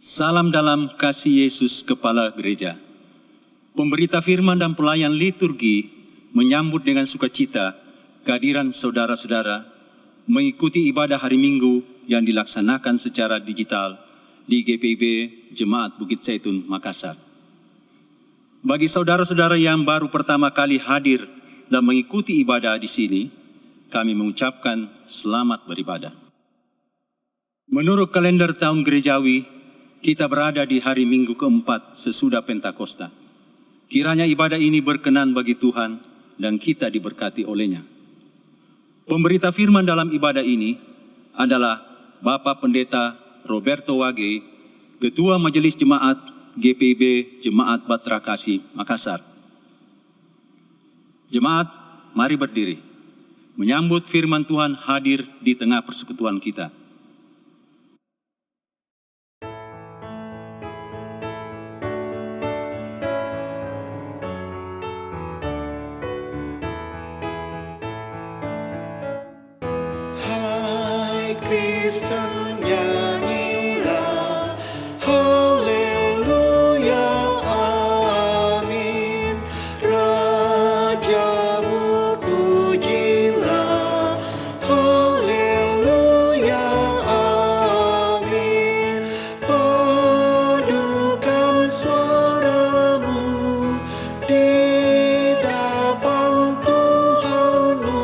Salam dalam kasih Yesus Kepala Gereja. Pemberita firman dan pelayan liturgi menyambut dengan sukacita kehadiran saudara-saudara mengikuti ibadah hari Minggu yang dilaksanakan secara digital di GPIB Jemaat Bukit Zaitun, Makassar. Bagi saudara-saudara yang baru pertama kali hadir dan mengikuti ibadah di sini, kami mengucapkan selamat beribadah. Menurut kalender tahun gerejawi, kita berada di hari Minggu keempat sesudah Pentakosta. Kiranya ibadah ini berkenan bagi Tuhan dan kita diberkati olehnya. Pemberita firman dalam ibadah ini adalah Bapak Pendeta Roberto Wage, Ketua Majelis Jemaat GPIB Jemaat Batra Kasih, Makassar. Jemaat, mari berdiri, menyambut firman Tuhan hadir di tengah persekutuan kita. Kristen nyanyilah, haleluya, amin. Rajamu pujilah, haleluya, amin. Padukan suaramu di depan Tuhanmu,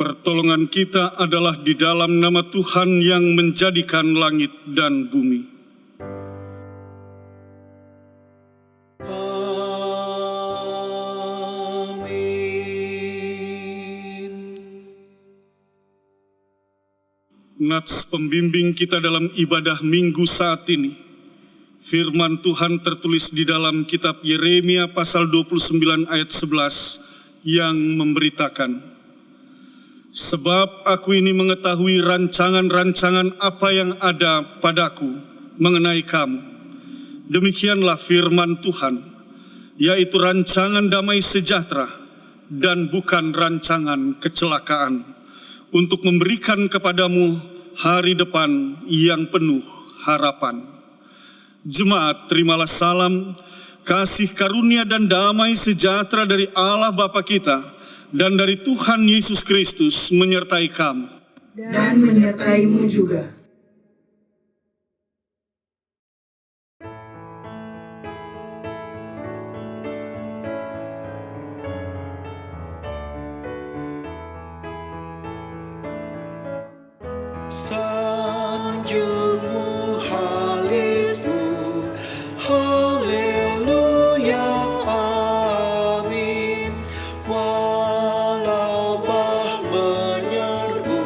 pertolongan kita adalah di dalam nama Tuhan yang menjadikan langit dan bumi. Amin. Nats pembimbing kita dalam ibadah Minggu saat ini. Firman Tuhan tertulis di dalam kitab Yeremia pasal 29 ayat 11 yang memberitakan, sebab aku ini mengetahui rancangan-rancangan apa yang ada padaku mengenai kamu. Demikianlah firman Tuhan, yaitu rancangan damai sejahtera dan bukan rancangan kecelakaan, untuk memberikan kepadamu hari depan yang penuh harapan. Jemaat, terimalah salam, kasih karunia dan damai sejahtera dari Allah Bapa kita dan dari Tuhan Yesus Kristus menyertai kamu. Dan menyertaimu juga. Sanjungmu halismu, haleluya, amin. Walau bah menyerbu,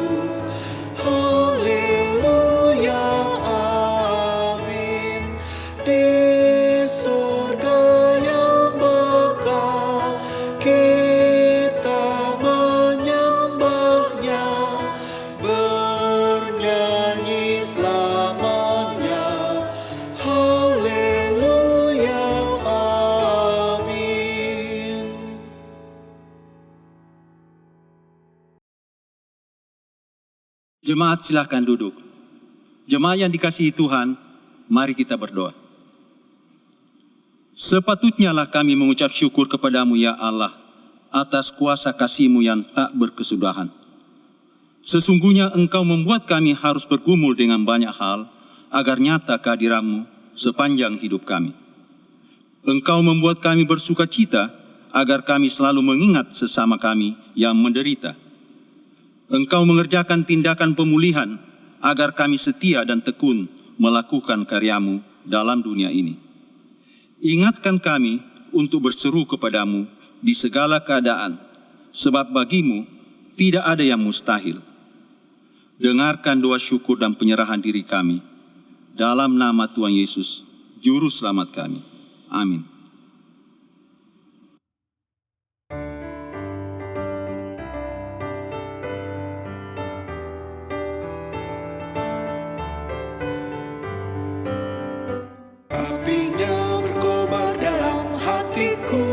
haleluya, amin. Di surga yang bekal kita menyembahnya, bernyanyi selamanya, haleluya, amin. Jemaat, silakan duduk. Jemaat yang dikasihi Tuhan, mari kita berdoa. Sepatutnya lah kami mengucap syukur kepadamu ya Allah, atas kuasa kasih-Mu yang tak berkesudahan. Sesungguhnya Engkau membuat kami harus bergumul dengan banyak hal, agar nyata kehadiran-Mu sepanjang hidup kami. Engkau membuat kami bersuka cita agar kami selalu mengingat sesama kami yang menderita. Engkau mengerjakan tindakan pemulihan agar kami setia dan tekun melakukan karya-Mu dalam dunia ini. Ingatkan kami untuk berseru kepadamu di segala keadaan, sebab bagimu tidak ada yang mustahil. Dengarkan doa syukur dan penyerahan diri kami. Dalam nama Tuhan Yesus, Juru Selamat kami. Amin. Apinya berkobar dalam hatiku,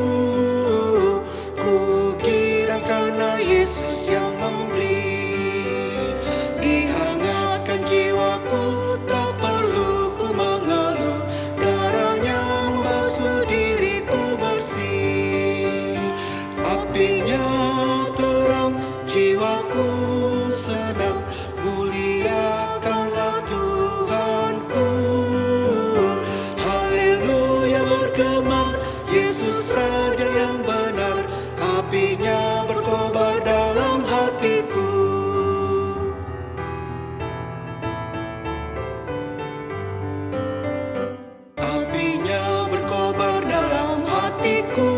ku kira karena Yesus yang memberi. Dihangatkan jiwaku, tak perlu ku mengeluh, darahnya membasuh diriku bersih. Apinya terang, jiwaku senang, muliakanlah Tuhanku. Haleluya bergema, Yesus Raja yang benar, apinya berkobar dalam hatiku. Apinya berkobar dalam hatiku,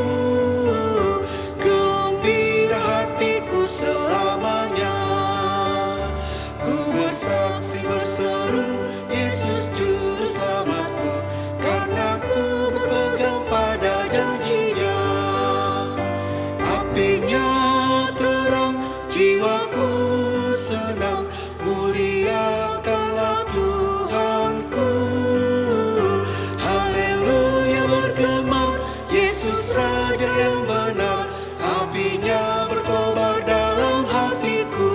gembira hatiku selamanya. Ku bersaksi berseru, Yesus Juru Selamatku, karena ku berpegang pada janji-Nya. Apinya terang, jiwaku senang, muliakanlah Tuhanku. Haleluya bergema, Yesus Raja yang benar, apinya berkobar dalam hatiku.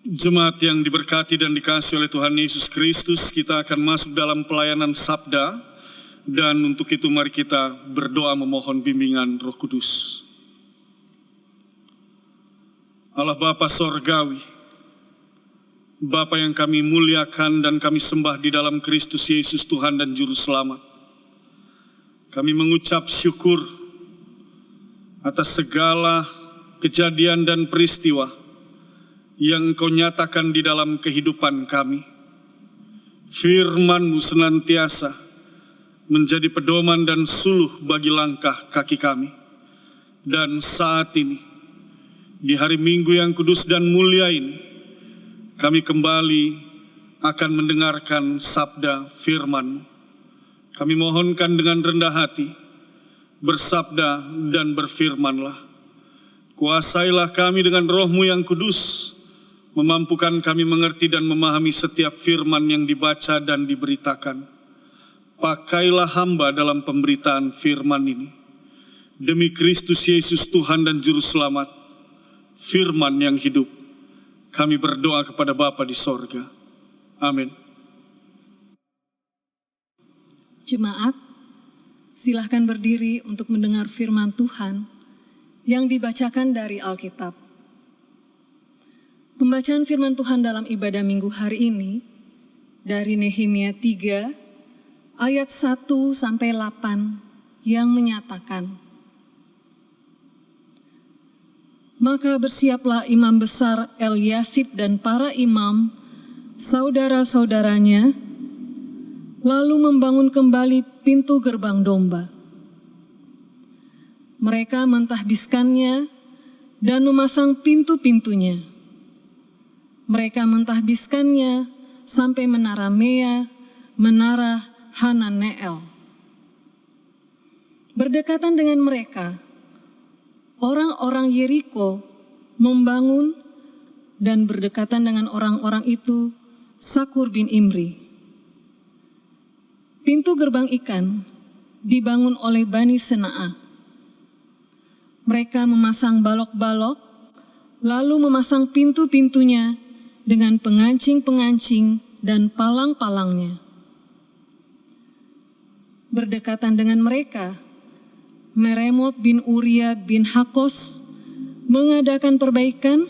Jemaat yang diberkati dan dikasihi oleh Tuhan Yesus Kristus, kita akan masuk dalam pelayanan sabda, dan untuk itu mari kita berdoa memohon bimbingan Roh Kudus. Allah Bapa Sorgawi, Bapa yang kami muliakan dan kami sembah di dalam Kristus Yesus Tuhan dan Juru Selamat, kami mengucap syukur atas segala kejadian dan peristiwa yang Engkau nyatakan di dalam kehidupan kami. Firman-Mu senantiasa menjadi pedoman dan suluh bagi langkah kaki kami. Dan saat ini, di hari Minggu yang kudus dan mulia ini, kami kembali akan mendengarkan sabda firman-Mu. Kami mohonkan dengan rendah hati, bersabda dan berfirmanlah. Kuasailah kami dengan Roh-Mu yang kudus, memampukan kami mengerti dan memahami setiap firman yang dibaca dan diberitakan. Pakailah hamba dalam pemberitaan firman ini. Demi Kristus Yesus Tuhan dan Juru Selamat, firman yang hidup, kami berdoa kepada Bapa di sorga. Amin. Jemaat, silahkan berdiri untuk mendengar firman Tuhan yang dibacakan dari Alkitab. Pembacaan firman Tuhan dalam ibadah minggu hari ini dari Nehemia 3 ayat 1-8 yang menyatakan, Maka bersiaplah imam besar Eliasib dan para imam, saudara-saudaranya, lalu membangun kembali pintu gerbang domba. Mereka mentahbiskannya dan memasang pintu-pintunya. Mereka mentahbiskannya sampai menara Mea, menara Hananeel. Berdekatan dengan mereka, orang-orang Yeriko membangun, dan berdekatan dengan orang-orang itu Sakur bin Imri. Pintu gerbang ikan dibangun oleh Bani Senaa. Mereka memasang balok-balok, lalu memasang pintu-pintunya dengan pengancing-pengancing dan palang-palangnya. Berdekatan dengan mereka, Meremot bin Uria bin Hakos mengadakan perbaikan,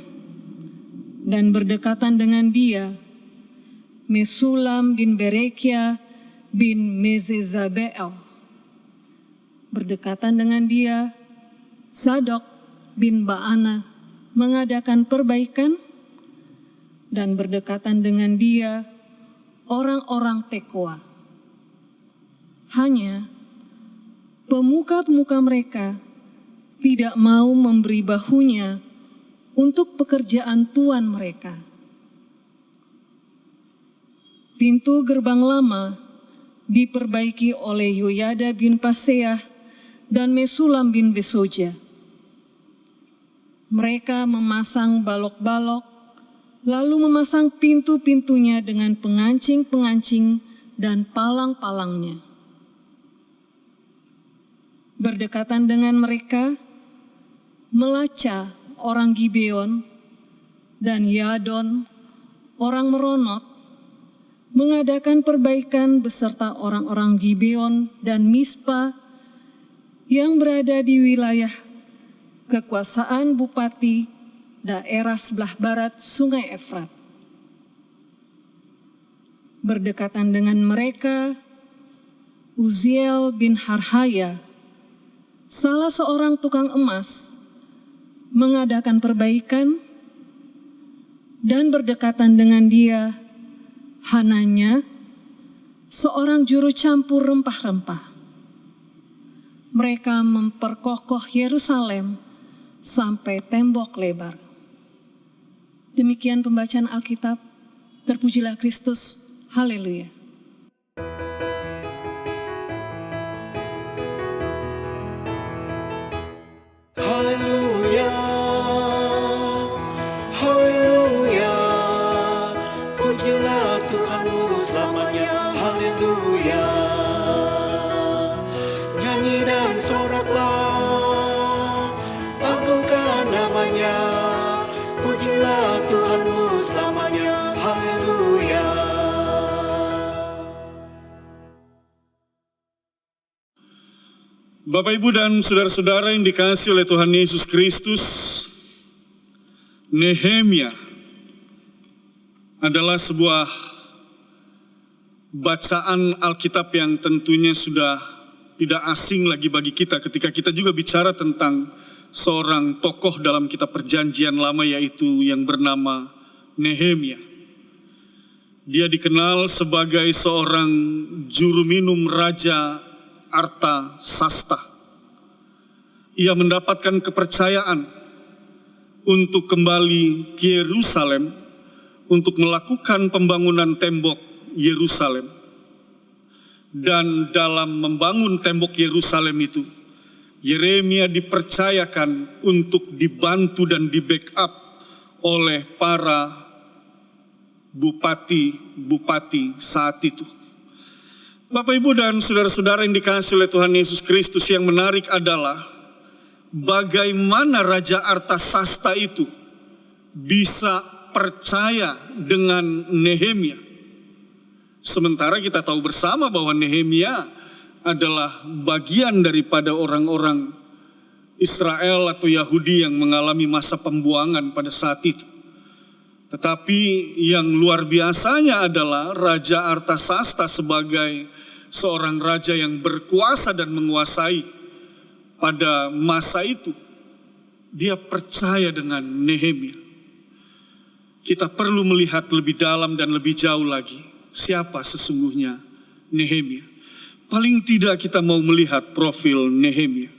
Dan berdekatan dengan dia, Mesulam bin Berekia bin Mezezabel. Berdekatan dengan dia, Zadok bin Baana mengadakan perbaikan, dan berdekatan dengan dia, orang-orang Tekoa. Hanya pemuka-pemuka mereka tidak mau memberi bahunya untuk pekerjaan tuan mereka. Pintu gerbang lama diperbaiki oleh Yoyada bin Paseah dan Mesulam bin Besoja. Mereka memasang balok-balok, lalu memasang pintu-pintunya dengan pengancing-pengancing dan palang-palangnya. Berdekatan dengan mereka, Melaca orang Gibeon dan Yadon orang Meronot mengadakan perbaikan beserta orang-orang Gibeon dan Mispa yang berada di wilayah kekuasaan bupati daerah sebelah barat Sungai Efrat. Berdekatan dengan mereka, Uziel bin Harhaya, salah seorang tukang emas, mengadakan perbaikan, dan berdekatan dengan dia, Hananya, seorang juru campur rempah-rempah. Mereka memperkokoh Yerusalem sampai tembok lebar. Demikian pembacaan Alkitab. Terpujilah Kristus. Haleluya. Haleluya, haleluya, pujilah Tuhanmu selamanya. Haleluya, nyanyi dan soraklah, agungkan namanya. Pujilah Tuhanmu selamanya. Haleluya. Bapak, Ibu, dan saudara-saudara yang dikasihi oleh Tuhan Yesus Kristus, Nehemia adalah sebuah bacaan Alkitab yang tentunya sudah tidak asing lagi bagi kita ketika kita juga bicara tentang seorang tokoh dalam kitab Perjanjian Lama, yaitu yang bernama Nehemia. Dia dikenal sebagai seorang juru minum Raja Artasasta. Ia mendapatkan kepercayaan untuk kembali ke Yerusalem untuk melakukan pembangunan tembok Yerusalem. Dan dalam membangun tembok Yerusalem itu, Yeremia dipercayakan untuk dibantu dan di-backup oleh para bupati-bupati saat itu. Bapak, Ibu, dan saudara-saudara yang dikasihi oleh Tuhan Yesus Kristus, yang menarik adalah bagaimana Raja Artasasta itu bisa percaya dengan Nehemia. Sementara kita tahu bersama bahwa Nehemia adalah bagian daripada orang-orang Israel atau Yahudi yang mengalami masa pembuangan pada saat itu. Tetapi yang luar biasanya adalah Raja Artasasta sebagai seorang raja yang berkuasa dan menguasai pada masa itu. Dia percaya dengan Nehemia. Kita perlu melihat lebih dalam dan lebih jauh lagi siapa sesungguhnya Nehemia. Paling tidak kita mau melihat profil Nehemia.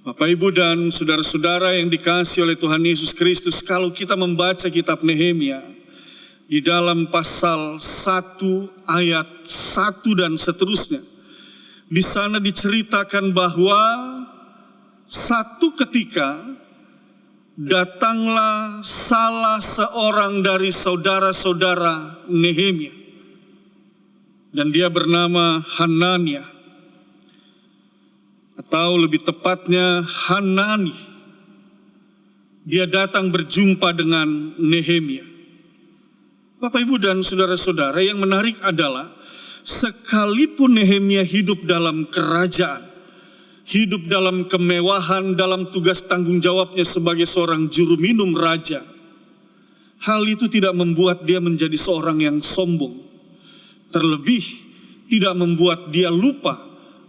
Bapak, Ibu, dan saudara-saudara yang dikasihi oleh Tuhan Yesus Kristus, kalau kita membaca kitab Nehemia, di dalam pasal 1 ayat 1 dan seterusnya, di sana diceritakan bahwa satu ketika datanglah salah seorang dari saudara-saudara Nehemia, dan dia bernama Hanania, atau lebih tepatnya Hanani. Dia datang berjumpa dengan Nehemia. Bapak, Ibu, dan saudara-saudara, yang menarik adalah sekalipun Nehemia hidup dalam kerajaan, hidup dalam kemewahan, dalam tugas tanggung jawabnya sebagai seorang juru minum raja, hal itu tidak membuat dia menjadi seorang yang sombong. Terlebih tidak membuat dia lupa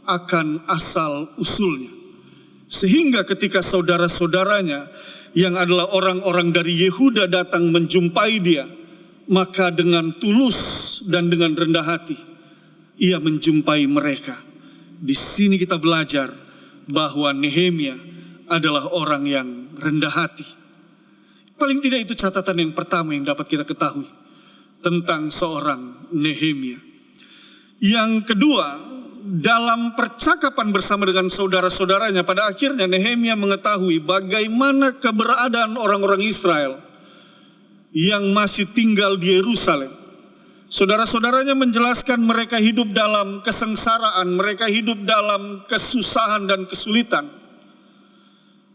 akan asal usulnya. Sehingga ketika saudara-saudaranya yang adalah orang-orang dari Yehuda datang menjumpai dia, maka dengan tulus dan dengan rendah hati ia menjumpai mereka. Di sini kita belajar bahwa Nehemia adalah orang yang rendah hati. Paling tidak itu catatan yang pertama yang dapat kita ketahui tentang seorang Nehemia. Yang kedua, dalam percakapan bersama dengan saudara-saudaranya, pada akhirnya Nehemia mengetahui bagaimana keberadaan orang-orang Israel yang masih tinggal di Yerusalem. Saudara-saudaranya menjelaskan mereka hidup dalam kesengsaraan, mereka hidup dalam kesusahan dan kesulitan.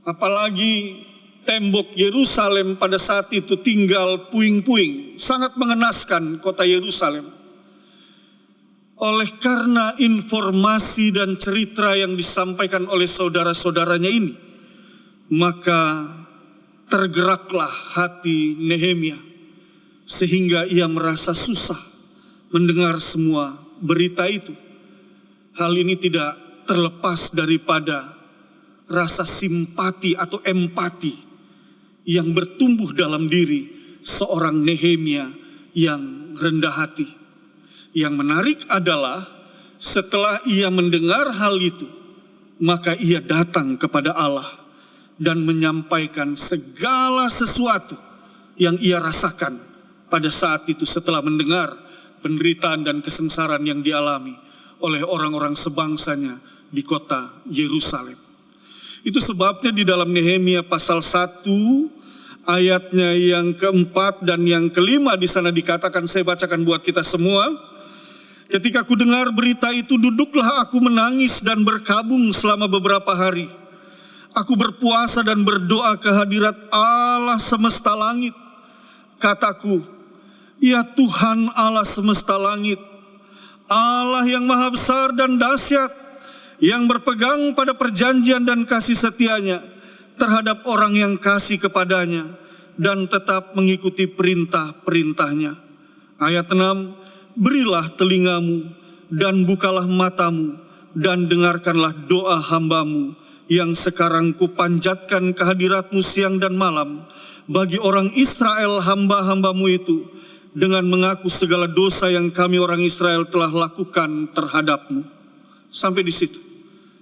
Apalagi tembok Yerusalem pada saat itu tinggal puing-puing, sangat mengenaskan kota Yerusalem. Oleh karena informasi dan cerita yang disampaikan oleh saudara-saudaranya ini, maka tergeraklah hati Nehemia, sehingga ia merasa susah mendengar semua berita itu. Hal ini tidak terlepas daripada rasa simpati atau empati yang bertumbuh dalam diri seorang Nehemia yang rendah hati. Yang menarik adalah setelah ia mendengar hal itu, maka ia datang kepada Allah dan menyampaikan segala sesuatu yang ia rasakan pada saat itu setelah mendengar penderitaan dan kesengsaraan yang dialami oleh orang-orang sebangsanya di kota Yerusalem. Itu sebabnya di dalam Nehemia pasal 1 ayatnya yang keempat dan yang kelima di sana dikatakan, saya bacakan buat kita semua. Ketika ku dengar berita itu, duduklah aku menangis dan berkabung selama beberapa hari. Aku berpuasa dan berdoa ke hadirat Allah semesta langit. Kataku, ya Tuhan Allah semesta langit, Allah yang maha besar dan dahsyat, yang berpegang pada perjanjian dan kasih setianya terhadap orang yang kasih kepadanya dan tetap mengikuti perintah-perintahnya. Ayat 6, berilah telingamu dan bukalah matamu dan dengarkanlah doa hambamu yang sekarang kupanjatkan ke hadiratmu siang dan malam bagi orang Israel hamba-hambamu itu, dengan mengaku segala dosa yang kami orang Israel telah lakukan terhadapmu. Sampai di situ.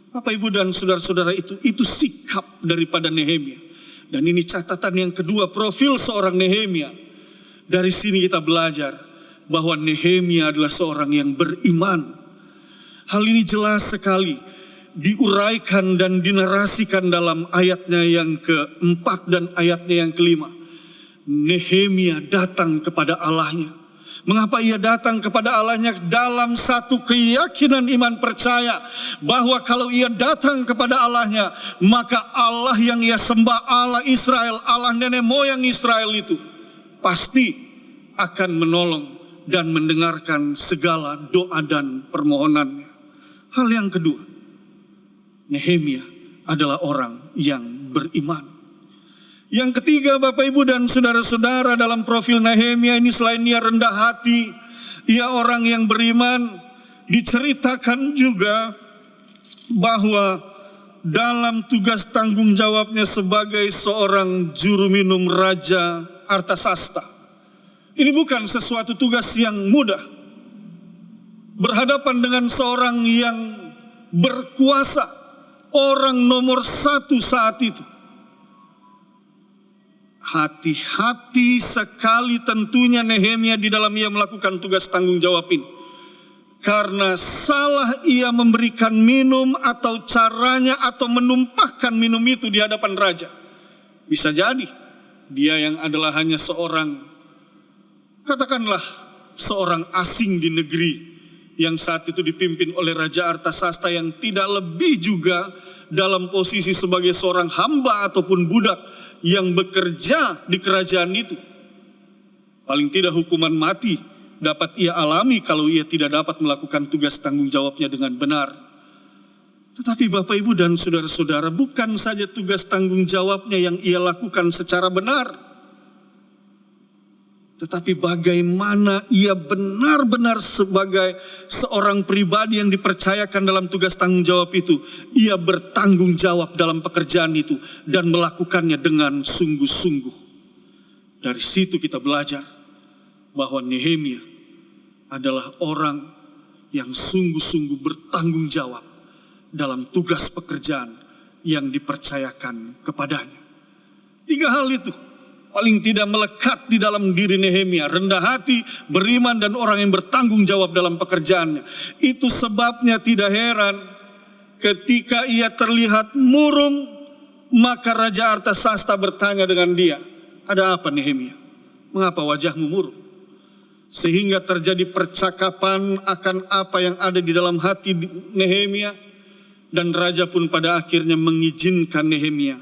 Bapak, Ibu, dan saudara-saudara, itu sikap daripada Nehemia. Dan ini catatan yang kedua, profil seorang Nehemia. Dari sini kita belajar bahwa Nehemia adalah seorang yang beriman. Hal ini jelas sekali diuraikan dan dinarasikan dalam ayatnya yang keempat dan ayatnya yang kelima. Nehemia datang kepada Allahnya. Mengapa ia datang kepada Allahnya? Dalam satu keyakinan iman percaya bahwa kalau ia datang kepada Allahnya, maka Allah yang ia sembah, Allah Israel, Allah nenek moyang Israel itu pasti akan menolong dan mendengarkan segala doa dan permohonannya. Hal yang kedua, Nehemia adalah orang yang beriman. Yang ketiga, Bapak, Ibu, dan saudara-saudara, dalam profil Nehemia ini selain ia rendah hati, ia orang yang beriman, diceritakan juga bahwa dalam tugas tanggung jawabnya sebagai seorang juru minum Raja Artasasta. Ini bukan sesuatu tugas yang mudah. Berhadapan dengan seorang yang berkuasa, orang nomor satu saat itu. Hati-hati sekali tentunya Nehemia di dalam ia melakukan tugas tanggung jawab ini. Karena salah ia memberikan minum atau caranya atau menumpahkan minum itu di hadapan raja. Bisa jadi dia yang adalah hanya seorang, katakanlah seorang asing di negeri yang saat itu dipimpin oleh Raja Artasasta yang tidak lebih juga dalam posisi sebagai seorang hamba ataupun budak yang bekerja di kerajaan itu. Paling tidak hukuman mati dapat ia alami kalau ia tidak dapat melakukan tugas tanggung jawabnya dengan benar. Tetapi Bapak, Ibu, dan saudara-saudara, bukan saja tugas tanggung jawabnya yang ia lakukan secara benar. tetapi bagaimana ia benar-benar sebagai seorang pribadi yang dipercayakan dalam tugas tanggung jawab itu, ia bertanggung jawab dalam pekerjaan itu dan melakukannya dengan sungguh-sungguh. Dari situ kita belajar bahwa Nehemia adalah orang yang sungguh-sungguh bertanggung jawab dalam tugas pekerjaan yang dipercayakan kepadanya. 3 hal itu paling tidak melekat di dalam diri Nehemia: rendah hati, beriman, dan orang yang bertanggung jawab dalam pekerjaannya. Itu sebabnya tidak heran ketika ia terlihat murung, maka Raja Artasasta bertanya dengan dia, "Ada apa Nehemia? Mengapa wajahmu murung?" Sehingga terjadi percakapan akan apa yang ada di dalam hati Nehemia, dan raja pun pada akhirnya mengizinkan Nehemia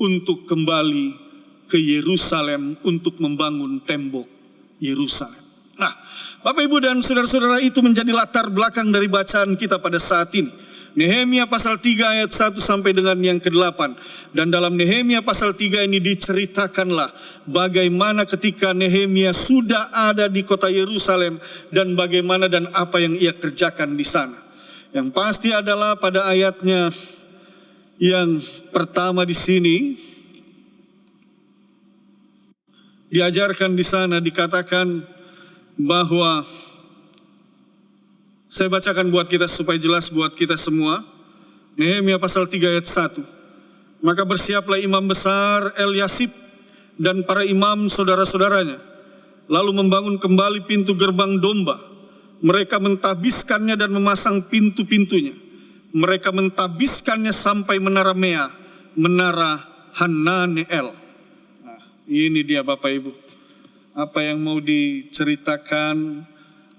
untuk kembali ke Yerusalem untuk membangun tembok Yerusalem. Nah, Bapak Ibu dan saudara-saudara, itu menjadi latar belakang dari bacaan kita pada saat ini. Nehemia pasal 3 ayat 1 sampai dengan yang ke-8. Dan dalam Nehemia pasal 3 ini diceritakanlah bagaimana ketika Nehemia sudah ada di kota Yerusalem dan bagaimana dan apa yang ia kerjakan di sana. Yang pasti adalah pada ayatnya yang pertama di sini diajarkan di sana, dikatakan bahwa, saya bacakan buat kita supaya jelas buat kita semua. Nehemia pasal 3 ayat 1. Maka bersiaplah imam besar Eliasib dan para imam saudara-saudaranya, lalu membangun kembali pintu gerbang domba. Mereka mentabiskannya dan memasang pintu-pintunya. Mereka mentabiskannya sampai menara Mea, menara Hananeel. Ini dia Bapak Ibu, apa yang mau diceritakan,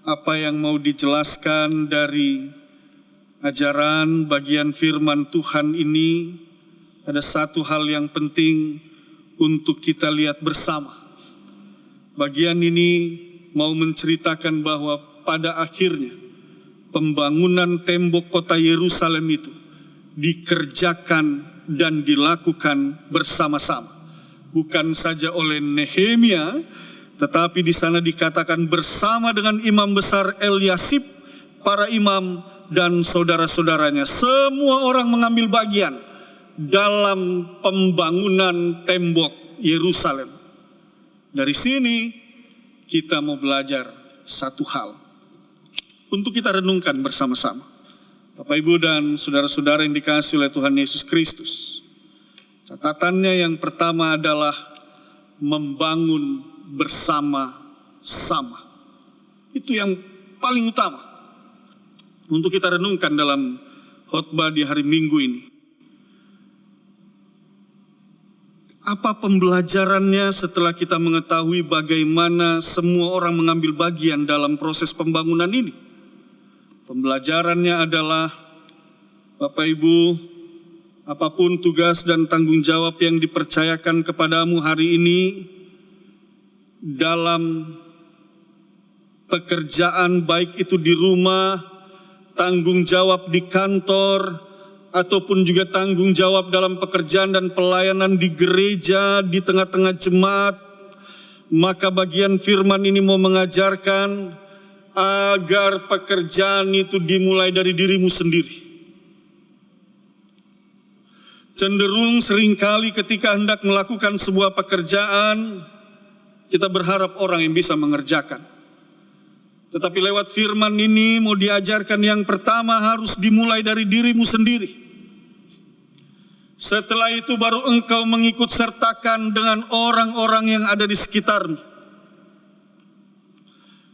apa yang mau dijelaskan dari ajaran bagian firman Tuhan ini. Ada satu hal yang penting untuk kita lihat bersama. Bagian ini mau menceritakan bahwa pada akhirnya pembangunan tembok kota Yerusalem itu dikerjakan dan dilakukan bersama-sama. Bukan saja oleh Nehemia, tetapi di sana dikatakan bersama dengan imam besar Eliasib, para imam dan saudara-saudaranya. Semua orang mengambil bagian dalam pembangunan tembok Yerusalem. Dari sini kita mau belajar satu hal untuk kita renungkan bersama-sama. Bapak Ibu dan saudara-saudara yang dikasihi oleh Tuhan Yesus Kristus. Catatannya yang pertama adalah membangun bersama-sama. Itu yang paling utama untuk kita renungkan dalam khotbah di hari Minggu ini. Apa pembelajarannya setelah kita mengetahui bagaimana semua orang mengambil bagian dalam proses pembangunan ini? Pembelajarannya adalah, Bapak Ibu, apapun tugas dan tanggung jawab yang dipercayakan kepadamu hari ini dalam pekerjaan, baik itu di rumah, tanggung jawab di kantor, ataupun juga tanggung jawab dalam pekerjaan dan pelayanan di gereja, di tengah-tengah jemaat, maka bagian firman ini mau mengajarkan agar pekerjaan itu dimulai dari dirimu sendiri. Cenderung seringkali ketika hendak melakukan sebuah pekerjaan, kita berharap orang yang bisa mengerjakan. Tetapi lewat firman ini mau diajarkan yang pertama harus dimulai dari dirimu sendiri. Setelah itu baru engkau mengikut sertakan dengan orang-orang yang ada di sekitarmu.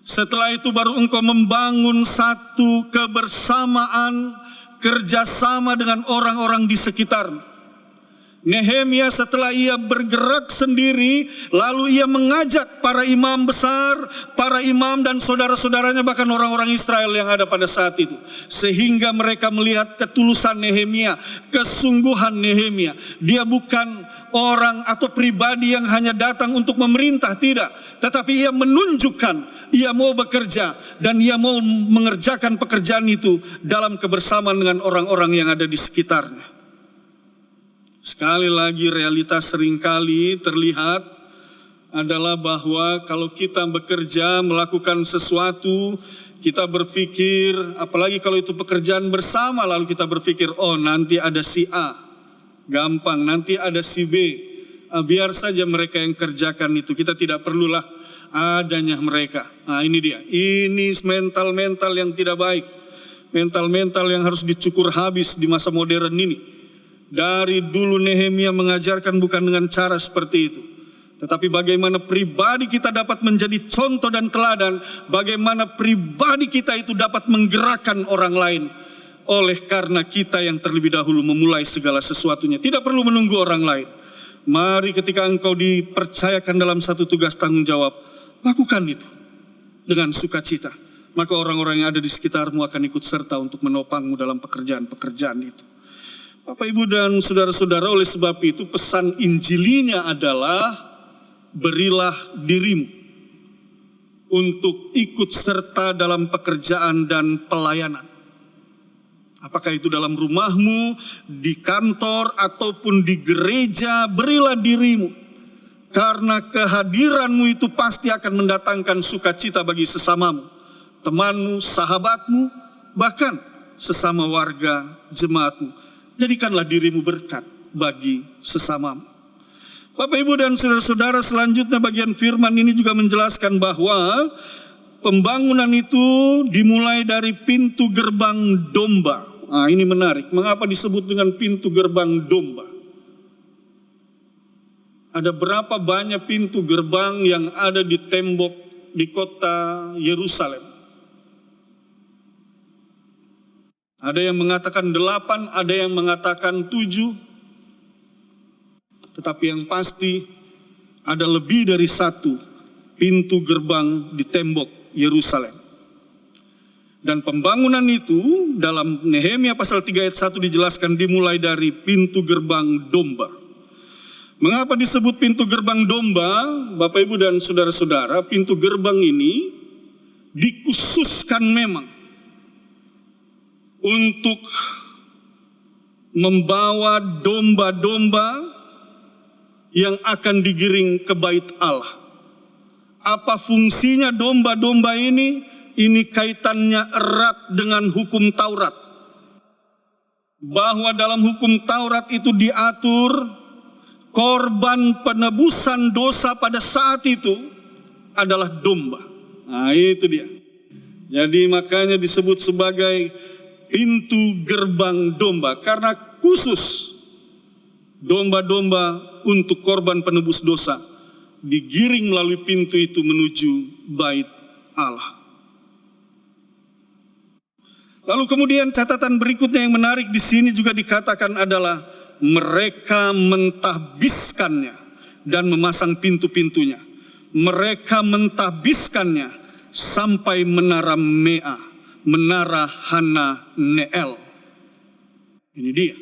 Setelah itu baru engkau membangun satu kebersamaan, kerjasama dengan orang-orang di sekitarmu. Nehemia setelah ia bergerak sendiri, lalu ia mengajak para imam besar, para imam dan saudara-saudaranya, bahkan orang-orang Israel yang ada pada saat itu. Sehingga mereka melihat ketulusan Nehemia, kesungguhan Nehemia. Dia bukan orang atau pribadi yang hanya datang untuk memerintah, tidak. Tetapi ia menunjukkan, ia mau bekerja dan ia mau mengerjakan pekerjaan itu dalam kebersamaan dengan orang-orang yang ada di sekitarnya. Sekali lagi realitas seringkali terlihat adalah bahwa kalau kita bekerja melakukan sesuatu, kita berpikir, apalagi kalau itu pekerjaan bersama, lalu kita berpikir, oh nanti ada si A, gampang, nanti ada si B, biar saja mereka yang kerjakan itu, kita tidak perlulah adanya mereka. Nah ini dia, ini mental-mental yang tidak baik, mental-mental yang harus dicukur habis di masa modern ini. Dari dulu Nehemia mengajarkan bukan dengan cara seperti itu, tetapi bagaimana pribadi kita dapat menjadi contoh dan teladan, bagaimana pribadi kita itu dapat menggerakkan orang lain. Oleh karena kita yang terlebih dahulu memulai segala sesuatunya, tidak perlu menunggu orang lain. Mari ketika engkau dipercayakan dalam satu tugas tanggung jawab, lakukan itu dengan sukacita. Maka orang-orang yang ada di sekitarmu akan ikut serta untuk menopangmu dalam pekerjaan-pekerjaan itu. Bapak, Ibu, dan saudara-saudara, oleh sebab itu pesan Injilinya adalah berilah dirimu untuk ikut serta dalam pekerjaan dan pelayanan. Apakah itu dalam rumahmu, di kantor, ataupun di gereja, berilah dirimu. Karena kehadiranmu itu pasti akan mendatangkan sukacita bagi sesamamu, temanmu, sahabatmu, bahkan sesama warga jemaatmu. Jadikanlah dirimu berkat bagi sesamamu. Bapak, Ibu, dan saudara-saudara, selanjutnya bagian firman ini juga menjelaskan bahwa pembangunan itu dimulai dari pintu gerbang domba. Nah, ini menarik. Mengapa disebut dengan pintu gerbang domba? Ada berapa banyak pintu gerbang yang ada di tembok di kota Yerusalem? Ada yang mengatakan 8, ada yang mengatakan 7. Tetapi yang pasti ada lebih dari 1 pintu gerbang di tembok Yerusalem. Dan pembangunan itu dalam Nehemia pasal 3 ayat 1 dijelaskan dimulai dari pintu gerbang domba. Mengapa disebut pintu gerbang domba? Bapak, Ibu, dan saudara-saudara, pintu gerbang ini dikhususkan memang untuk membawa domba-domba yang akan digiring ke bait Allah. Apa fungsinya domba-domba ini? Ini kaitannya erat dengan hukum Taurat. Bahwa dalam hukum Taurat itu diatur korban penebusan dosa pada saat itu adalah domba. Nah, itu dia. Jadi makanya disebut sebagai pintu gerbang domba, karena khusus domba-domba untuk korban penebus dosa digiring melalui pintu itu menuju bait Allah. Lalu kemudian catatan berikutnya yang menarik di sini juga dikatakan adalah mereka mentahbiskannya dan memasang pintu-pintunya. Mereka mentahbiskannya sampai menara Mea, menara Hananeel. Ini dia.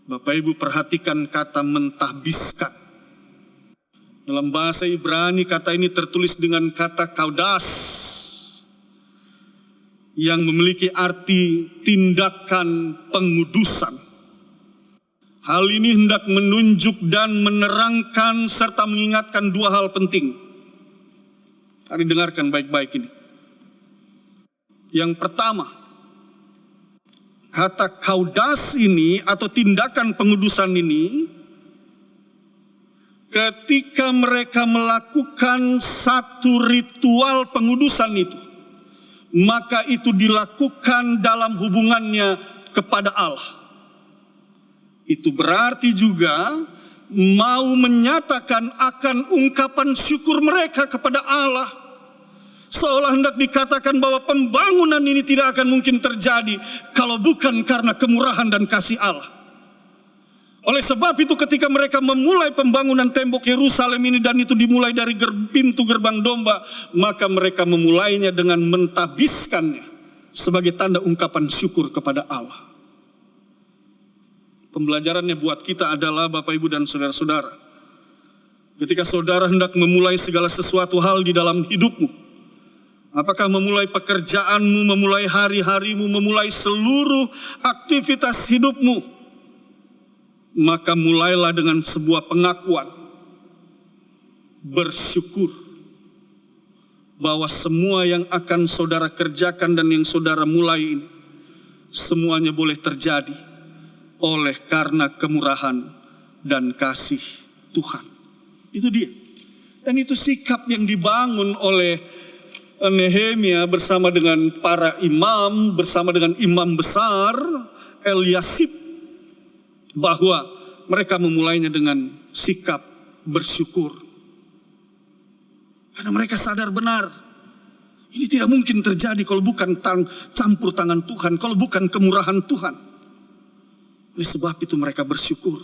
Bapak, Ibu, perhatikan kata mentahbiskan. Dalam bahasa Ibrani kata ini tertulis dengan kata kaudas, yang memiliki arti tindakan pengudusan. Hal ini hendak menunjuk dan menerangkan serta mengingatkan 2 hal penting. Mari dengarkan baik-baik ini. Yang pertama, kata kaudas ini atau tindakan pengudusan ini, ketika mereka melakukan satu ritual pengudusan itu, maka itu dilakukan dalam hubungannya kepada Allah. Itu berarti juga mau menyatakan akan ungkapan syukur mereka kepada Allah. Seolah hendak dikatakan bahwa pembangunan ini tidak akan mungkin terjadi kalau bukan karena kemurahan dan kasih Allah. Oleh sebab itu ketika mereka memulai pembangunan tembok Yerusalem ini dan itu dimulai dari pintu gerbang domba, maka mereka memulainya dengan mentahbiskannya sebagai tanda ungkapan syukur kepada Allah. Pembelajarannya buat kita adalah Bapak, Ibu, dan saudara-saudara, ketika saudara hendak memulai segala sesuatu hal di dalam hidupmu, apakah memulai pekerjaanmu, memulai hari-harimu, memulai seluruh aktivitas hidupmu, maka mulailah dengan sebuah pengakuan bersyukur bahwa semua yang akan saudara kerjakan dan yang saudara mulai ini, semuanya boleh terjadi oleh karena kemurahan dan kasih Tuhan. Itu dia. Dan itu sikap yang dibangun oleh Nehemia bersama dengan para imam, bersama dengan imam besar Eliasib, bahwa mereka memulainya dengan sikap bersyukur. Karena mereka sadar benar, ini tidak mungkin terjadi kalau bukan campur tangan Tuhan, kalau bukan kemurahan Tuhan. Oleh sebab itu mereka bersyukur.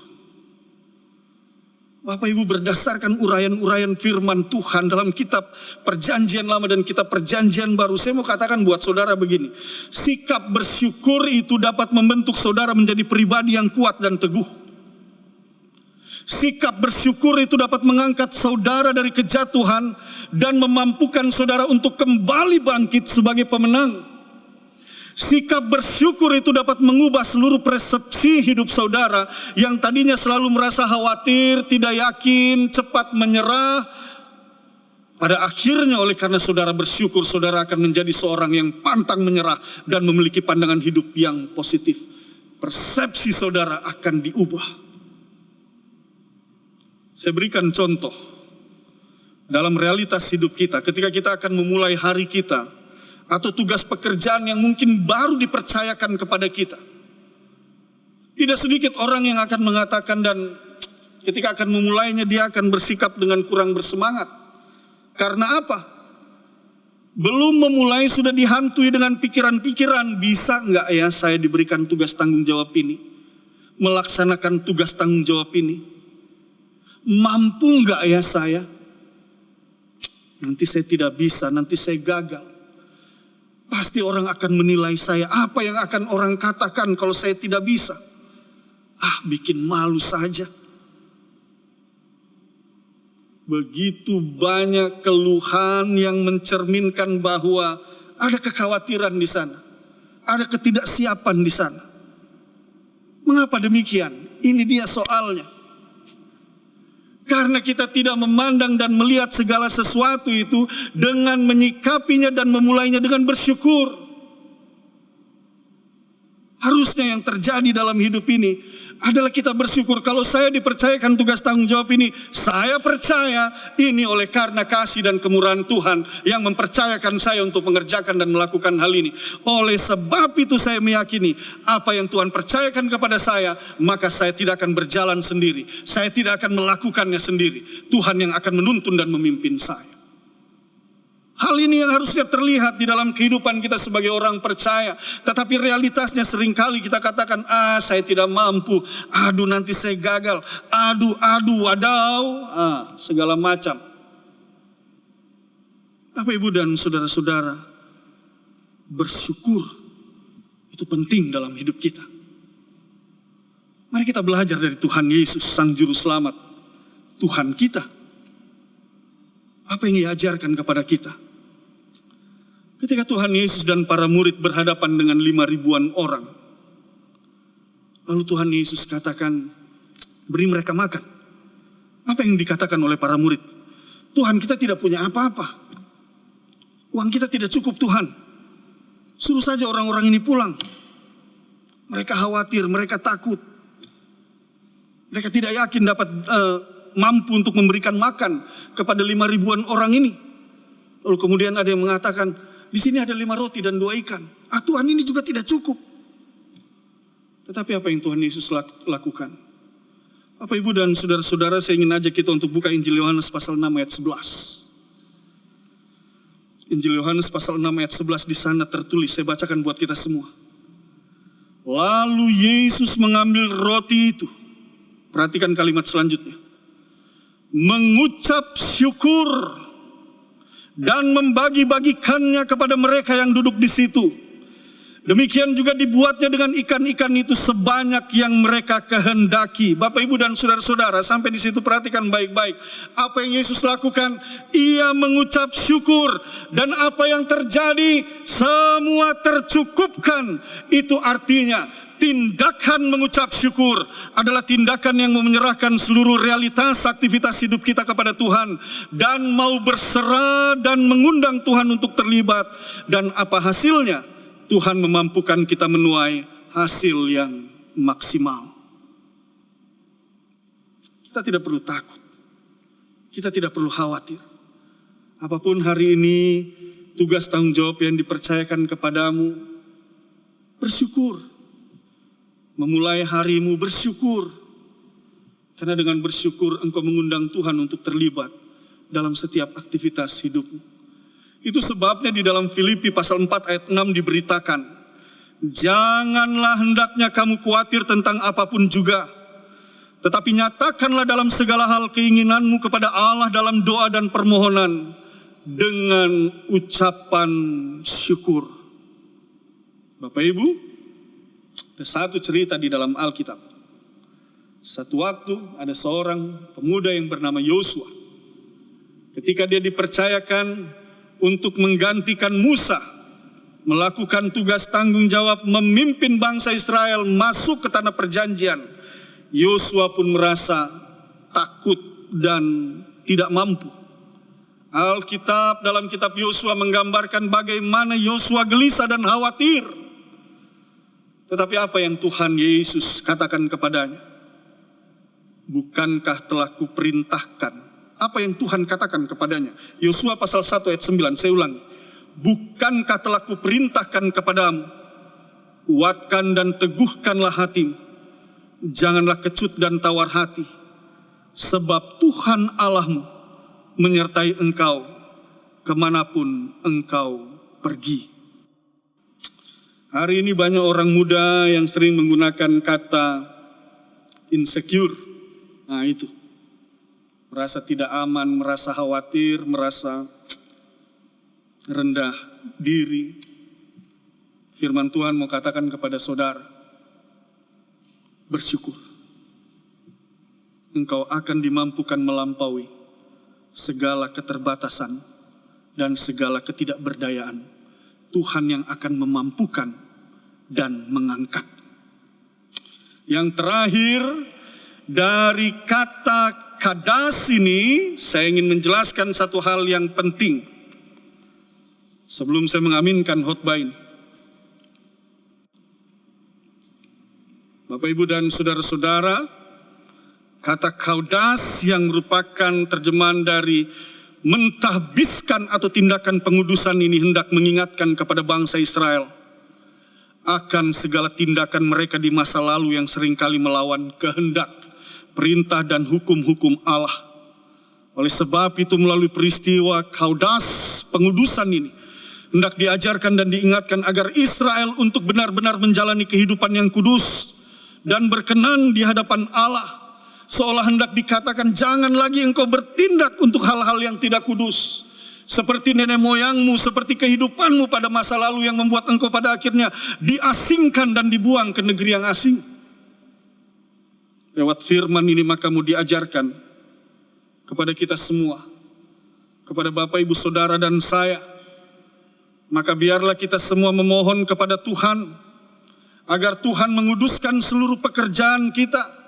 Bapak Ibu, berdasarkan uraian-uraian firman Tuhan dalam kitab Perjanjian Lama dan kitab Perjanjian Baru, saya mau katakan buat saudara begini, sikap bersyukur itu dapat membentuk saudara menjadi pribadi yang kuat dan teguh. Sikap bersyukur itu dapat mengangkat saudara dari kejatuhan dan memampukan saudara untuk kembali bangkit sebagai pemenang. Sikap bersyukur itu dapat mengubah seluruh persepsi hidup saudara yang tadinya selalu merasa khawatir, tidak yakin, cepat menyerah. Pada akhirnya oleh karena saudara bersyukur, saudara akan menjadi seorang yang pantang menyerah dan memiliki pandangan hidup yang positif. Persepsi saudara akan diubah. Saya berikan contoh dalam realitas hidup kita ketika kita akan memulai hari kita atau tugas pekerjaan yang mungkin baru dipercayakan kepada kita. Tidak sedikit orang yang akan mengatakan dan ketika akan memulainya dia akan bersikap dengan kurang bersemangat. Karena apa? Belum memulai sudah dihantui dengan pikiran-pikiran, bisa nggak ya saya diberikan tugas tanggung jawab ini? Melaksanakan tugas tanggung jawab ini? Mampu nggak ya saya? Nanti saya tidak bisa, nanti saya gagal. Pasti orang akan menilai saya. Apa yang akan orang katakan kalau saya tidak bisa? Bikin malu saja. Begitu banyak keluhan yang mencerminkan bahwa ada kekhawatiran di sana. Ada ketidaksiapan di sana. Mengapa demikian? Ini dia soalnya. Karena kita tidak memandang dan melihat segala sesuatu itu dengan menyikapinya dan memulainya dengan bersyukur. Harusnya yang terjadi dalam hidup ini adalah kita bersyukur. Kalau saya dipercayakan tugas tanggung jawab ini, saya percaya ini oleh karena kasih dan kemurahan Tuhan yang mempercayakan saya untuk mengerjakan dan melakukan hal ini. Oleh sebab itu saya meyakini apa yang Tuhan percayakan kepada saya, maka saya tidak akan berjalan sendiri. Saya tidak akan melakukannya sendiri. Tuhan yang akan menuntun dan memimpin saya. Hal ini yang harusnya terlihat di dalam kehidupan kita sebagai orang percaya. Tetapi realitasnya seringkali kita katakan, saya tidak mampu. Aduh nanti saya gagal. Aduh wadaw. Segala macam. Bapak Ibu dan saudara-saudara, bersyukur itu penting dalam hidup kita. Mari kita belajar dari Tuhan Yesus, Sang Juru Selamat. Tuhan kita. Apa yang Ia ajarkan kepada kita? Ketika Tuhan Yesus dan para murid berhadapan dengan 5.000-an orang. Lalu Tuhan Yesus katakan, beri mereka makan. Apa yang dikatakan oleh para murid? Tuhan, kita tidak punya apa-apa. Uang kita tidak cukup Tuhan. Suruh saja orang-orang ini pulang. Mereka khawatir, mereka takut. Mereka tidak yakin dapat mampu untuk memberikan makan kepada 5.000-an orang ini. Lalu kemudian ada yang mengatakan, di sini ada 5 roti dan 2 ikan. Tuhan, ini juga tidak cukup. Tetapi apa yang Tuhan Yesus lakukan? Bapak Ibu dan saudara-saudara, saya ingin ajak kita untuk buka Injil Yohanes pasal 6 ayat 11. Injil Yohanes pasal 6 ayat 11 di sana tertulis, saya bacakan buat kita semua. Lalu Yesus mengambil roti itu. Perhatikan kalimat selanjutnya. Mengucap syukur dan membagi-bagikannya kepada mereka yang duduk di situ. Demikian juga dibuatnya dengan ikan-ikan itu sebanyak yang mereka kehendaki. Bapak Ibu dan saudara-saudara, sampai di situ perhatikan baik-baik. Apa yang Yesus lakukan? Ia mengucap syukur dan apa yang terjadi semua tercukupkan. Itu artinya tindakan mengucap syukur adalah tindakan yang menyerahkan seluruh realitas aktivitas hidup kita kepada Tuhan dan mau berserah dan mengundang Tuhan untuk terlibat. Dan apa hasilnya? Tuhan memampukan kita menuai hasil yang maksimal. Kita tidak perlu takut. Kita tidak perlu khawatir. Apapun hari ini tugas tanggung jawab yang dipercayakan kepadamu, bersyukur. Memulai harimu bersyukur. Karena dengan bersyukur engkau mengundang Tuhan untuk terlibat dalam setiap aktivitas hidupmu. Itu sebabnya di dalam Filipi pasal 4 ayat 6 diberitakan, janganlah hendaknya kamu khawatir tentang apapun juga, tetapi nyatakanlah dalam segala hal keinginanmu kepada Allah dalam doa dan permohonan dengan ucapan syukur. Bapak Ibu, ada satu cerita di dalam Alkitab. Satu waktu ada seorang pemuda yang bernama Yosua. Ketika dia dipercayakan untuk menggantikan Musa, melakukan tugas tanggung jawab memimpin bangsa Israel masuk ke tanah perjanjian, Yosua pun merasa takut dan tidak mampu. Alkitab dalam kitab Yosua menggambarkan bagaimana Yosua gelisah dan khawatir. Tetapi apa yang Tuhan Yesus katakan kepadanya? Bukankah telah kuperintahkan? Apa yang Tuhan katakan kepadanya? Yosua pasal 1 ayat 9, saya ulangi. Bukankah telah kuperintahkan kepadamu, kuatkan dan teguhkanlah hatimu, janganlah kecut dan tawar hati, sebab Tuhan Allahmu menyertai engkau kemanapun engkau pergi. Hari ini banyak orang muda yang sering menggunakan kata insecure. Nah itu. Merasa tidak aman, merasa khawatir, merasa rendah diri. Firman Tuhan mau katakan kepada saudara, bersyukur. Engkau akan dimampukan melampaui segala keterbatasan dan segala ketidakberdayaan. Tuhan yang akan memampukan dan mengangkat. Yang terakhir, dari kata kadas ini, saya ingin menjelaskan satu hal yang penting sebelum saya mengaminkan khotbah ini. Bapak, Ibu, dan saudara-saudara, kata kaudas yang merupakan terjemahan dari mentahbiskan atau tindakan pengudusan ini hendak mengingatkan kepada bangsa Israel akan segala tindakan mereka di masa lalu yang seringkali melawan kehendak, perintah dan hukum-hukum Allah. Oleh sebab itu melalui peristiwa kaudas pengudusan ini hendak diajarkan dan diingatkan agar Israel untuk benar-benar menjalani kehidupan yang kudus dan berkenan di hadapan Allah. Seolah hendak dikatakan jangan lagi engkau bertindak untuk hal-hal yang tidak kudus. Seperti nenek moyangmu, seperti kehidupanmu pada masa lalu yang membuat engkau pada akhirnya diasingkan dan dibuang ke negeri yang asing. Lewat firman ini maka mau diajarkan kepada kita semua, kepada Bapak, Ibu, Saudara, dan saya. Maka biarlah kita semua memohon kepada Tuhan, agar Tuhan menguduskan seluruh pekerjaan kita.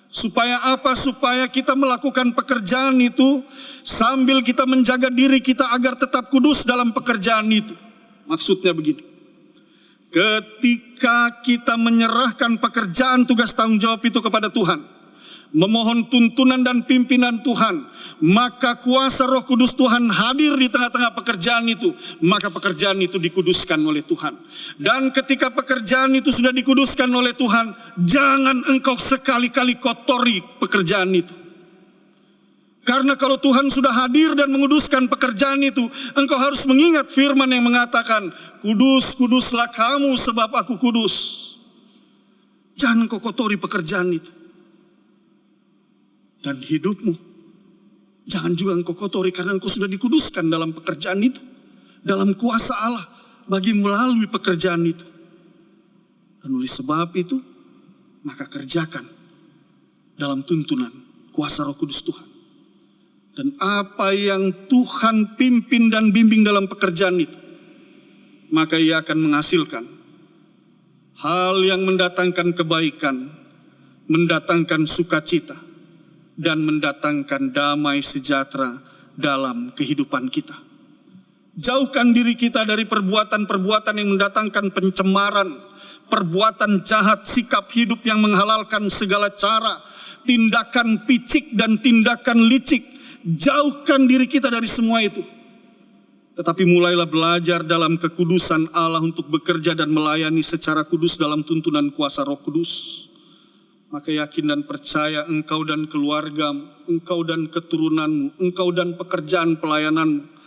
Supaya apa? Supaya kita melakukan pekerjaan itu sambil kita menjaga diri kita agar tetap kudus dalam pekerjaan itu. Maksudnya begini. Ketika kita menyerahkan pekerjaan tugas tanggung jawab itu kepada Tuhan, memohon tuntunan dan pimpinan Tuhan, maka kuasa Roh Kudus Tuhan hadir di tengah-tengah pekerjaan itu, maka pekerjaan itu dikuduskan oleh Tuhan. Dan ketika pekerjaan itu sudah dikuduskan oleh Tuhan, jangan engkau sekali-kali kotori pekerjaan itu. Karena kalau Tuhan sudah hadir dan menguduskan pekerjaan itu, engkau harus mengingat firman yang mengatakan, kudus, kuduslah kamu sebab aku kudus. Jangan engkau kotori pekerjaan itu. Dan hidupmu, jangan juga engkau kotori karena engkau sudah dikuduskan dalam pekerjaan itu. Dalam kuasa Allah bagi melalui pekerjaan itu. Dan oleh sebab itu, maka kerjakan dalam tuntunan kuasa Roh Kudus Tuhan. Dan apa yang Tuhan pimpin dan bimbing dalam pekerjaan itu, maka ia akan menghasilkan hal yang mendatangkan kebaikan, mendatangkan sukacita, dan mendatangkan damai sejahtera dalam kehidupan kita. Jauhkan diri kita dari perbuatan-perbuatan yang mendatangkan pencemaran, perbuatan jahat, sikap hidup yang menghalalkan segala cara, tindakan picik dan tindakan licik. Jauhkan diri kita dari semua itu. Tetapi mulailah belajar dalam kekudusan Allah untuk bekerja dan melayani secara kudus dalam tuntunan kuasa Roh Kudus. Maka yakin dan percaya engkau dan keluargamu, engkau dan keturunanmu, engkau dan pekerjaan pelayananmu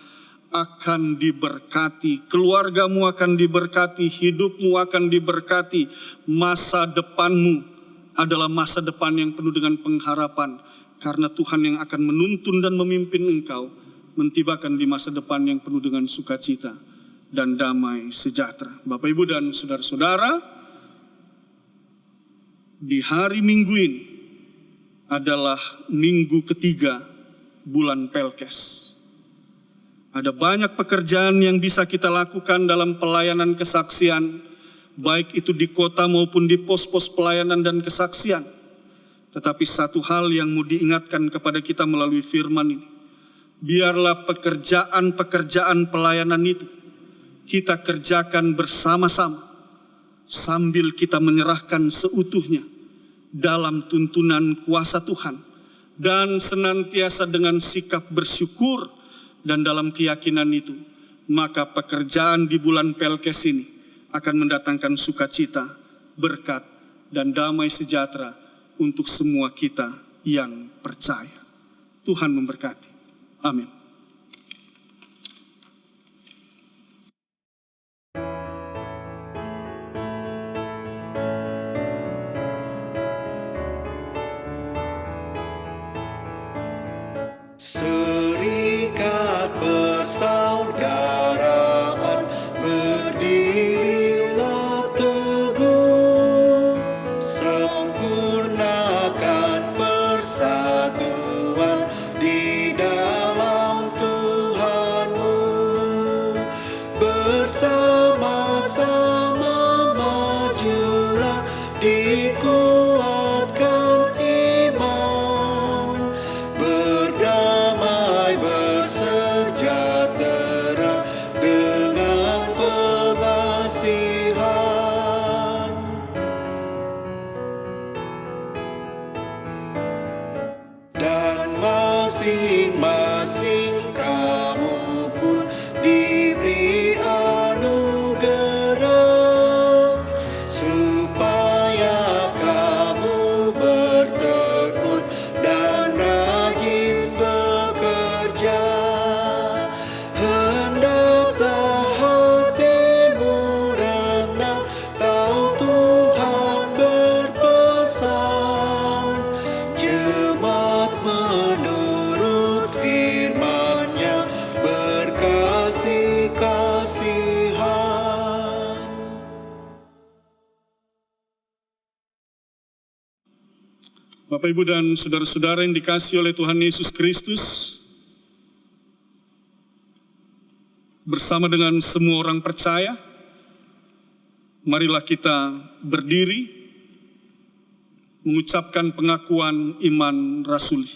akan diberkati. Keluargamu akan diberkati, hidupmu akan diberkati. Masa depanmu adalah masa depan yang penuh dengan pengharapan. Karena Tuhan yang akan menuntun dan memimpin engkau, mentibakan di masa depan yang penuh dengan sukacita dan damai sejahtera. Bapak, Ibu, dan saudara-saudara, di hari Minggu ini adalah minggu ketiga bulan Pelkes. Ada banyak pekerjaan yang bisa kita lakukan dalam pelayanan kesaksian, baik itu di kota maupun di pos-pos pelayanan dan kesaksian. Tetapi satu hal yang mau diingatkan kepada kita melalui firman ini, biarlah pekerjaan-pekerjaan pelayanan itu kita kerjakan bersama-sama sambil kita menyerahkan seutuhnya dalam tuntunan kuasa Tuhan dan senantiasa dengan sikap bersyukur. Dan dalam keyakinan itu, maka pekerjaan di bulan Pelkes ini akan mendatangkan sukacita, berkat, dan damai sejahtera untuk semua kita yang percaya. Tuhan memberkati. Amin. Serikat persaudaraan, berdirilah teguh, sempurnakan persatuan di dalam Tuhanmu. Bersama-sama majulah, dikuatkan iman, berdamai bersejahtera dengan pengasihan. Dan masing-masing kamu pun diberi anugerah, supaya kamu bertekun dan rajin bekerja. Hendaklah hatimu rendah, tahu Tuhan berpesan, jemaat menurut firman-Nya berkasih-kasihan. Bapak, Ibu, dan saudara-saudara yang dikasihi oleh Tuhan Yesus Kristus, bersama dengan semua orang percaya, marilah kita berdiri mengucapkan pengakuan iman rasuli.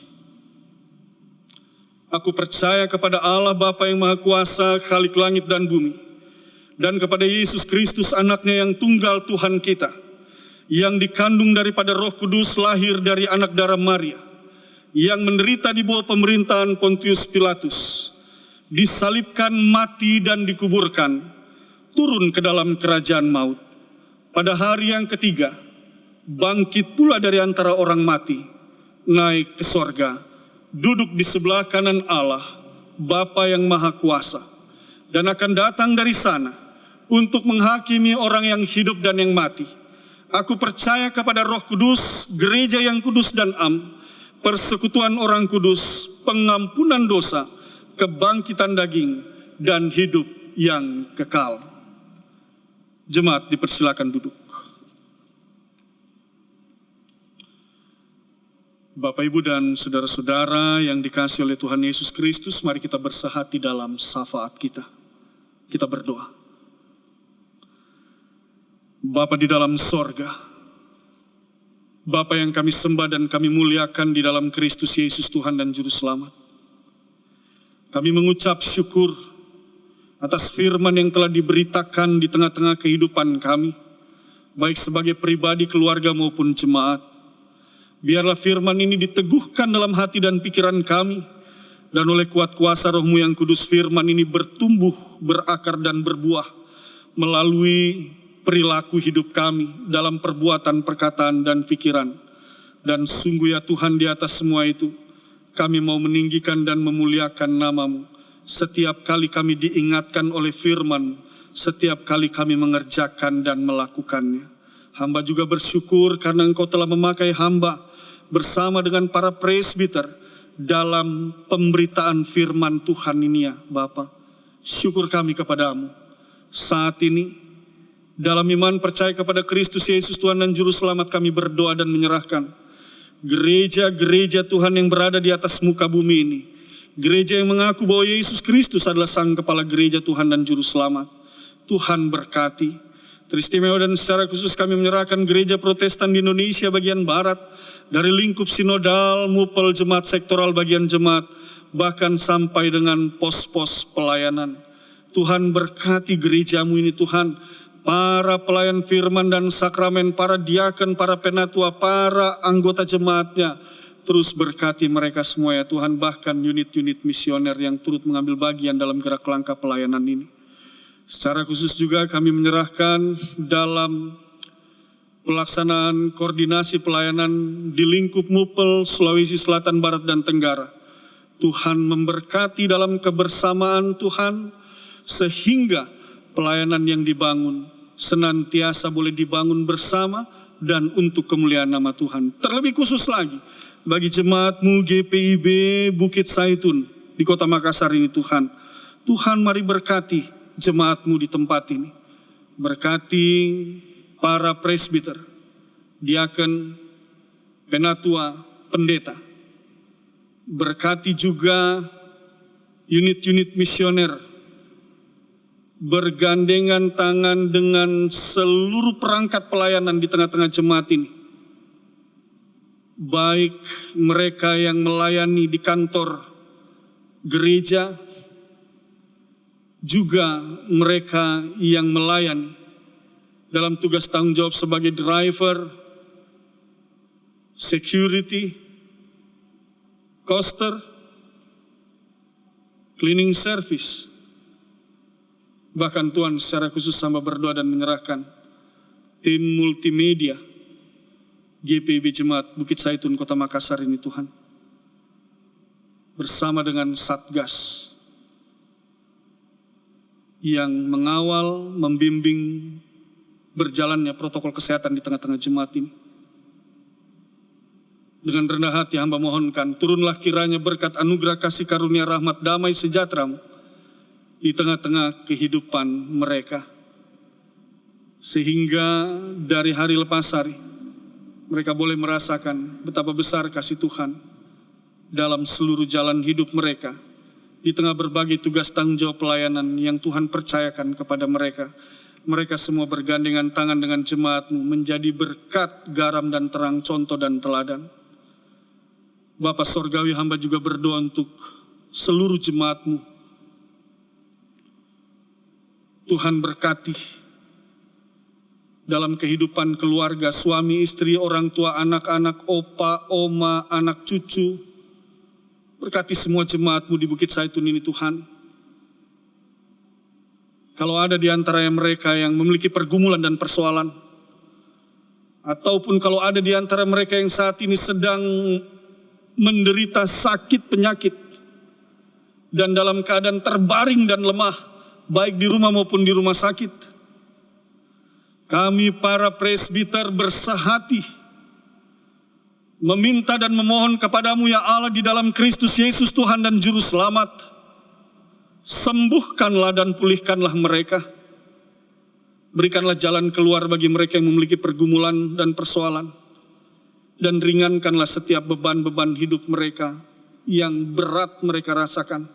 Aku percaya kepada Allah Bapa yang Maha Kuasa, Khalik langit dan bumi, dan kepada Yesus Kristus, anaknya yang tunggal Tuhan kita, yang dikandung daripada Roh Kudus, lahir dari anak darah Maria, yang menderita di bawah pemerintahan Pontius Pilatus, disalibkan, mati, dan dikuburkan, turun ke dalam kerajaan maut. Pada hari yang ketiga, bangkit pula dari antara orang mati, naik ke sorga, duduk di sebelah kanan Allah, Bapa yang Maha Kuasa, dan akan datang dari sana untuk menghakimi orang yang hidup dan yang mati. Aku percaya kepada Roh Kudus, gereja yang kudus dan am, persekutuan orang kudus, pengampunan dosa, kebangkitan daging, dan hidup yang kekal. Jemaat dipersilakan duduk. Bapak, Ibu, dan saudara-saudara yang dikasihi oleh Tuhan Yesus Kristus, mari kita bersahati dalam syafaat kita. Kita berdoa. Bapa di dalam sorga, Bapa yang kami sembah dan kami muliakan di dalam Kristus Yesus Tuhan dan Juru Selamat. Kami mengucap syukur atas firman yang telah diberitakan di tengah-tengah kehidupan kami, baik sebagai pribadi, keluarga maupun jemaat. Biarlah firman ini diteguhkan dalam hati dan pikiran kami, dan oleh kuat kuasa Roh-Mu yang kudus firman ini bertumbuh, berakar dan berbuah melalui perilaku hidup kami dalam perbuatan, perkataan, dan pikiran. Dan sungguh ya Tuhan, di atas semua itu, kami mau meninggikan dan memuliakan nama-Mu. Setiap kali kami diingatkan oleh firman, setiap kali kami mengerjakan dan melakukannya. Hamba juga bersyukur karena Engkau telah memakai hamba bersama dengan para presbiter dalam pemberitaan firman Tuhan ini ya Bapa. Syukur kami kepadamu. Saat ini, dalam iman percaya kepada Kristus Yesus Tuhan dan Juru Selamat, kami berdoa dan menyerahkan gereja-gereja Tuhan yang berada di atas muka bumi ini. Gereja yang mengaku bahwa Yesus Kristus adalah Sang Kepala Gereja Tuhan dan Juru Selamat. Tuhan berkati. Teristimewa dan secara khusus kami menyerahkan gereja Protestan di Indonesia bagian Barat, dari lingkup sinodal, mupel, jemaat sektoral bagian jemaat, bahkan sampai dengan pos-pos pelayanan. Tuhan berkati gerejamu ini Tuhan, para pelayan firman dan sakramen, para diaken, para penatua, para anggota jemaatnya. Terus berkati mereka semua ya Tuhan, bahkan unit-unit misioner yang turut mengambil bagian dalam gerak langkah pelayanan ini. Secara khusus juga kami menyerahkan dalam pelaksanaan koordinasi pelayanan di lingkup mupel Sulawesi Selatan, Barat, dan Tenggara. Tuhan memberkati dalam kebersamaan Tuhan, sehingga pelayanan yang dibangun senantiasa boleh dibangun bersama dan untuk kemuliaan nama Tuhan. Terlebih khusus lagi bagi jemaat-Mu GPIB Bukit Saitun di Kota Makassar ini Tuhan. Tuhan mari berkati jemaat-Mu di tempat ini. Berkati para presbiter, diaken, penatua, pendeta. Berkati juga unit-unit misioner, bergandengan tangan dengan seluruh perangkat pelayanan di tengah-tengah jemaat ini. Baik mereka yang melayani di kantor gereja, juga mereka yang melayani dalam tugas tanggung jawab sebagai driver, security, coaster, cleaning service. Bahkan Tuhan secara khusus hamba berdoa dan menyerahkan tim multimedia GPIB Jemaat Bukit Saitun Kota Makassar ini Tuhan. Bersama dengan Satgas yang mengawal, membimbing berjalannya protokol kesehatan di tengah-tengah jemaat ini. Dengan rendah hati hamba mohonkan, turunlah kiranya berkat anugerah kasih karunia rahmat damai sejahtera-Mu di tengah-tengah kehidupan mereka. Sehingga dari hari lepas hari, mereka boleh merasakan betapa besar kasih Tuhan dalam seluruh jalan hidup mereka, di tengah berbagai tugas tanggung jawab pelayanan yang Tuhan percayakan kepada mereka. Mereka semua bergandengan tangan dengan jemaat-Mu, menjadi berkat, garam dan terang, contoh dan teladan. Bapa Sorgawi, hamba juga berdoa untuk seluruh jemaat-Mu. Tuhan berkati dalam kehidupan keluarga, suami, istri, orang tua, anak-anak, opa, oma, anak cucu. Berkati semua jemaat-Mu di Bukit Saitun ini Tuhan. Kalau ada di antara mereka yang memiliki pergumulan dan persoalan, ataupun kalau ada di antara mereka yang saat ini sedang menderita sakit penyakit, dan dalam keadaan terbaring dan lemah, baik di rumah maupun di rumah sakit, kami para presbiter bersehati meminta dan memohon kepadamu ya Allah di dalam Kristus Yesus Tuhan dan Juru Selamat, sembuhkanlah dan pulihkanlah mereka. Berikanlah jalan keluar bagi mereka yang memiliki pergumulan dan persoalan, dan ringankanlah setiap beban-beban hidup mereka yang berat mereka rasakan.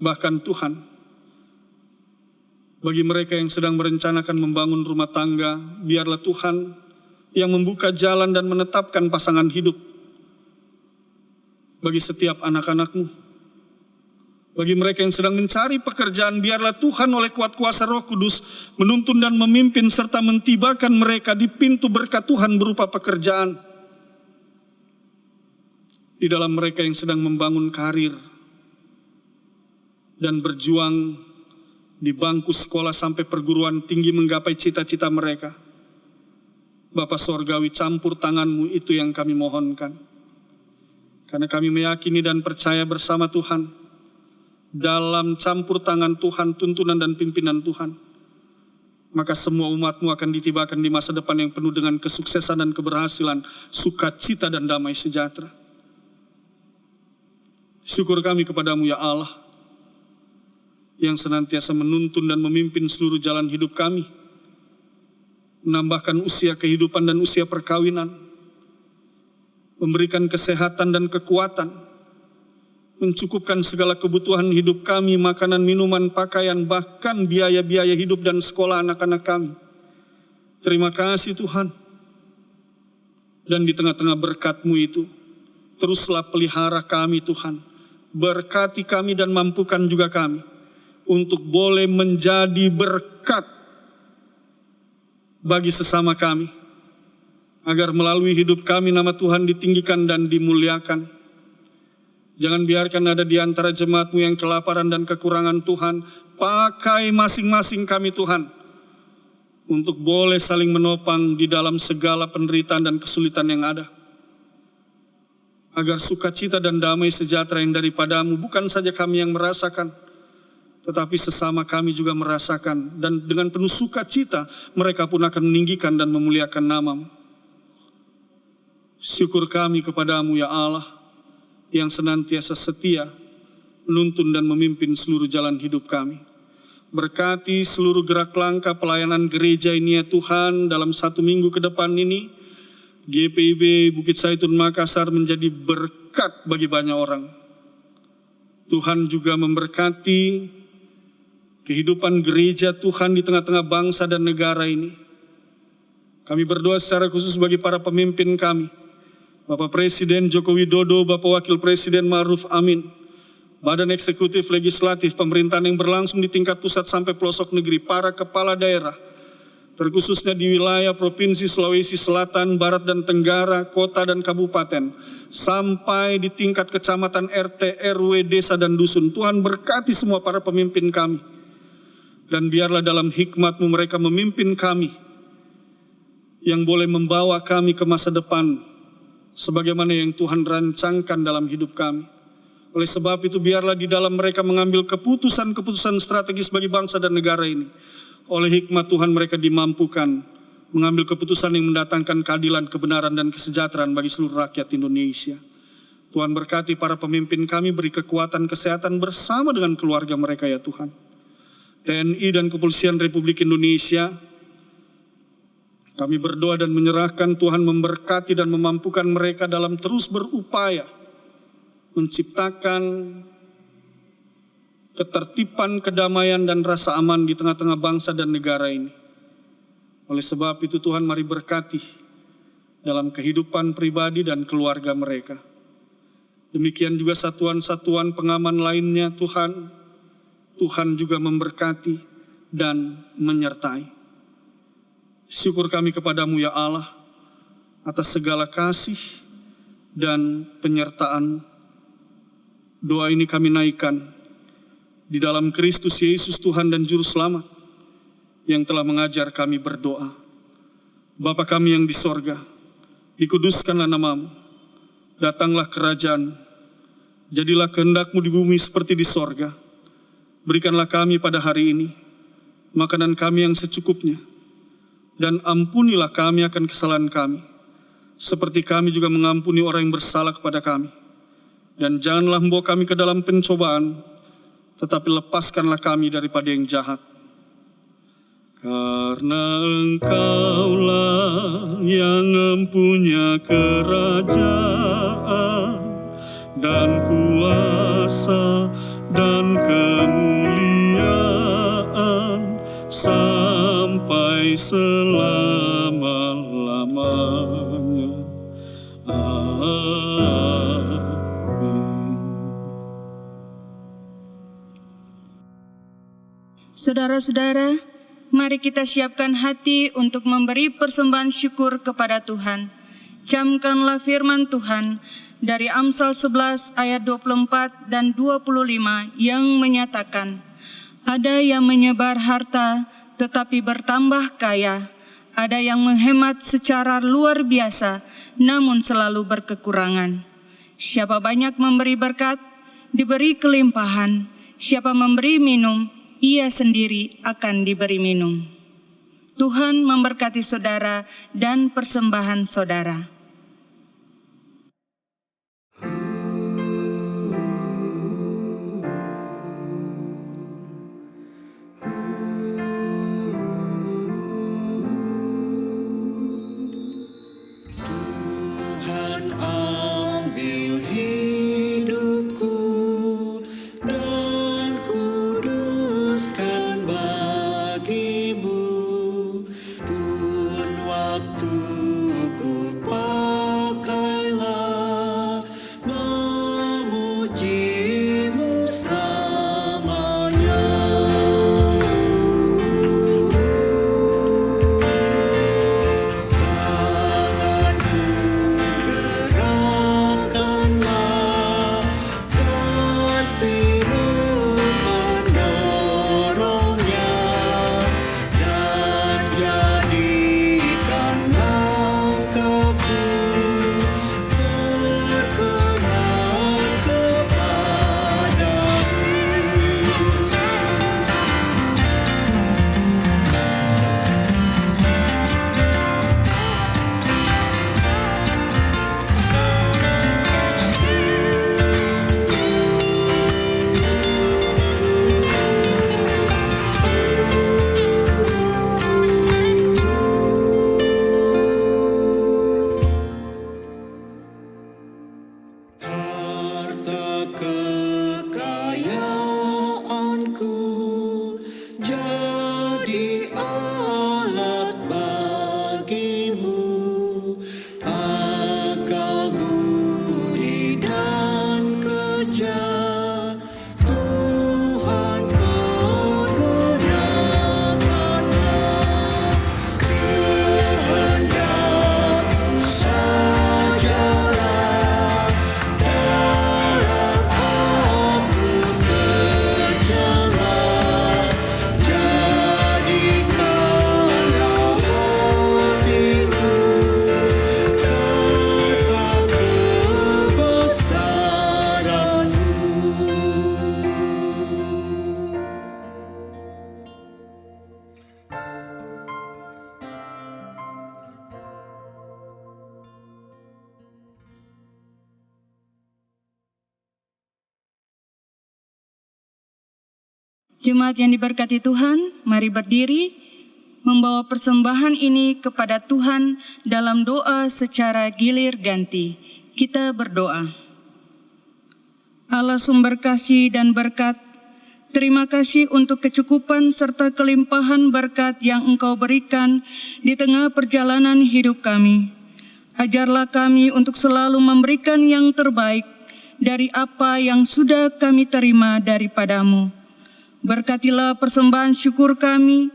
Bahkan Tuhan, Bagi mereka yang sedang merencanakan membangun rumah tangga, biarlah Tuhan yang membuka jalan dan menetapkan pasangan hidup bagi setiap anak-anak-Mu. Bagi mereka yang sedang mencari pekerjaan, biarlah Tuhan oleh kuat kuasa Roh Kudus menuntun dan memimpin serta mentibakan mereka di pintu berkat Tuhan berupa pekerjaan. Di dalam mereka yang sedang membangun karir dan berjuang di bangku sekolah sampai perguruan tinggi menggapai cita-cita mereka. Bapa Sorgawi, campur tangan-Mu, itu yang kami mohonkan. Karena kami meyakini dan percaya bersama Tuhan, dalam campur tangan Tuhan, tuntunan dan pimpinan Tuhan, maka semua umat-Mu akan ditibakan di masa depan yang penuh dengan kesuksesan dan keberhasilan, sukacita dan damai sejahtera. Syukur kami kepadamu ya Allah, yang senantiasa menuntun dan memimpin seluruh jalan hidup kami, menambahkan usia kehidupan dan usia perkawinan, memberikan kesehatan dan kekuatan, mencukupkan segala kebutuhan hidup kami, makanan, minuman, pakaian, bahkan biaya-biaya hidup dan sekolah anak-anak kami. Terima kasih Tuhan. Dan di tengah-tengah berkat-Mu itu, teruslah pelihara kami Tuhan. Berkati kami dan mampukan juga kami untuk boleh menjadi berkat bagi sesama kami, agar melalui hidup kami nama Tuhan ditinggikan dan dimuliakan. Jangan biarkan ada di antara jemaat-Mu yang kelaparan dan kekurangan Tuhan. Pakai masing-masing kami Tuhan, untuk boleh saling menopang di dalam segala penderitaan dan kesulitan yang ada. Agar sukacita dan damai sejahtera yang daripada-Mu bukan saja kami yang merasakan, tetapi sesama kami juga merasakan, dan dengan penuh sukacita mereka pun akan meninggikan dan memuliakan nama-Mu. Syukur kami kepadamu ya Allah, yang senantiasa setia menuntun dan memimpin seluruh jalan hidup kami. Berkati seluruh gerak langkah pelayanan gereja ini ya Tuhan, dalam 1 minggu ke depan ini, GPIB Bukit Zaitun Makassar menjadi berkat bagi banyak orang. Tuhan juga memberkati kehidupan gereja Tuhan di tengah-tengah bangsa dan negara ini. Kami berdoa secara khusus bagi para pemimpin kami, Bapak Presiden Joko Widodo, Bapak Wakil Presiden Ma'ruf Amin, Badan Eksekutif Legislatif, pemerintahan yang berlangsung di tingkat pusat sampai pelosok negeri, para kepala daerah, terkhususnya di wilayah Provinsi Sulawesi Selatan, Barat dan Tenggara, kota dan kabupaten, sampai di tingkat kecamatan, RT, RW, desa dan dusun. Tuhan berkati semua para pemimpin kami. Dan biarlah dalam hikmat-Mu mereka memimpin kami, yang boleh membawa kami ke masa depan, sebagaimana yang Tuhan rancangkan dalam hidup kami. Oleh sebab itu biarlah di dalam mereka mengambil keputusan-keputusan strategis bagi bangsa dan negara ini. Oleh hikmat Tuhan mereka dimampukan mengambil keputusan yang mendatangkan keadilan, kebenaran dan kesejahteraan bagi seluruh rakyat Indonesia. Tuhan berkati para pemimpin kami, beri kekuatan, kesehatan bersama dengan keluarga mereka ya Tuhan. TNI dan Kepolisian Republik Indonesia, kami berdoa dan menyerahkan Tuhan memberkati dan memampukan mereka dalam terus berupaya menciptakan ketertiban, kedamaian dan rasa aman di tengah-tengah bangsa dan negara ini. Oleh sebab itu Tuhan mari berkati dalam kehidupan pribadi dan keluarga mereka. Demikian juga satuan-satuan pengaman lainnya Tuhan. Tuhan juga memberkati dan menyertai. Syukur kami kepadamu ya Allah atas segala kasih dan penyertaan. Doa ini kami naikkan di dalam Kristus Yesus Tuhan dan Juru Selamat yang telah mengajar kami berdoa. Bapa kami yang di sorga, dikuduskanlah nama-Mu, datanglah kerajaan-Mu, jadilah kehendak-Mu di bumi seperti di sorga. Berikanlah kami pada hari ini makanan kami yang secukupnya, dan ampunilah kami akan kesalahan kami, seperti kami juga mengampuni orang yang bersalah kepada kami. Dan janganlah membawa kami ke dalam pencobaan, tetapi lepaskanlah kami daripada yang jahat. Karena Engkaulah yang mempunyai kerajaan dan kuasa dan kemuliaan sampai selama-lamanya. Amin. Saudara-saudara, mari kita siapkan hati untuk memberi persembahan syukur kepada Tuhan. Camkanlah firman Tuhan dari Amsal 11 ayat 24 dan 25 yang menyatakan, ada yang menyebar harta tetapi bertambah kaya, ada yang menghemat secara luar biasa namun selalu berkekurangan. Siapa banyak memberi berkat, diberi kelimpahan. Siapa memberi minum, ia sendiri akan diberi minum. Tuhan memberkati saudara dan persembahan saudara. Tuhan ambil hidupku dan kuduskan bagimu, pun waktuku pakailah memujimu selamanya. Tanganku gerakkanlah, kasih-Mu mendorongnya, dan jadikan langkahku berkenan kepadamu. Harta kekayaanku jadi alat bagimu, akal budi dan kerja Tuhan menggunakannya. Kehendak-Mu sajalah dalam aku terjalan, jadikanlah hatiku tetap kebesaran-Mu. Jemaat yang diberkati Tuhan, mari berdiri membawa persembahan ini kepada Tuhan dalam doa secara gilir ganti. Kita berdoa. Allah sumber kasih dan berkat, terima kasih untuk kecukupan serta kelimpahan berkat yang Engkau berikan di tengah perjalanan hidup kami. Ajarlah kami untuk selalu memberikan yang terbaik dari apa yang sudah kami terima daripada-Mu. Berkatilah persembahan syukur kami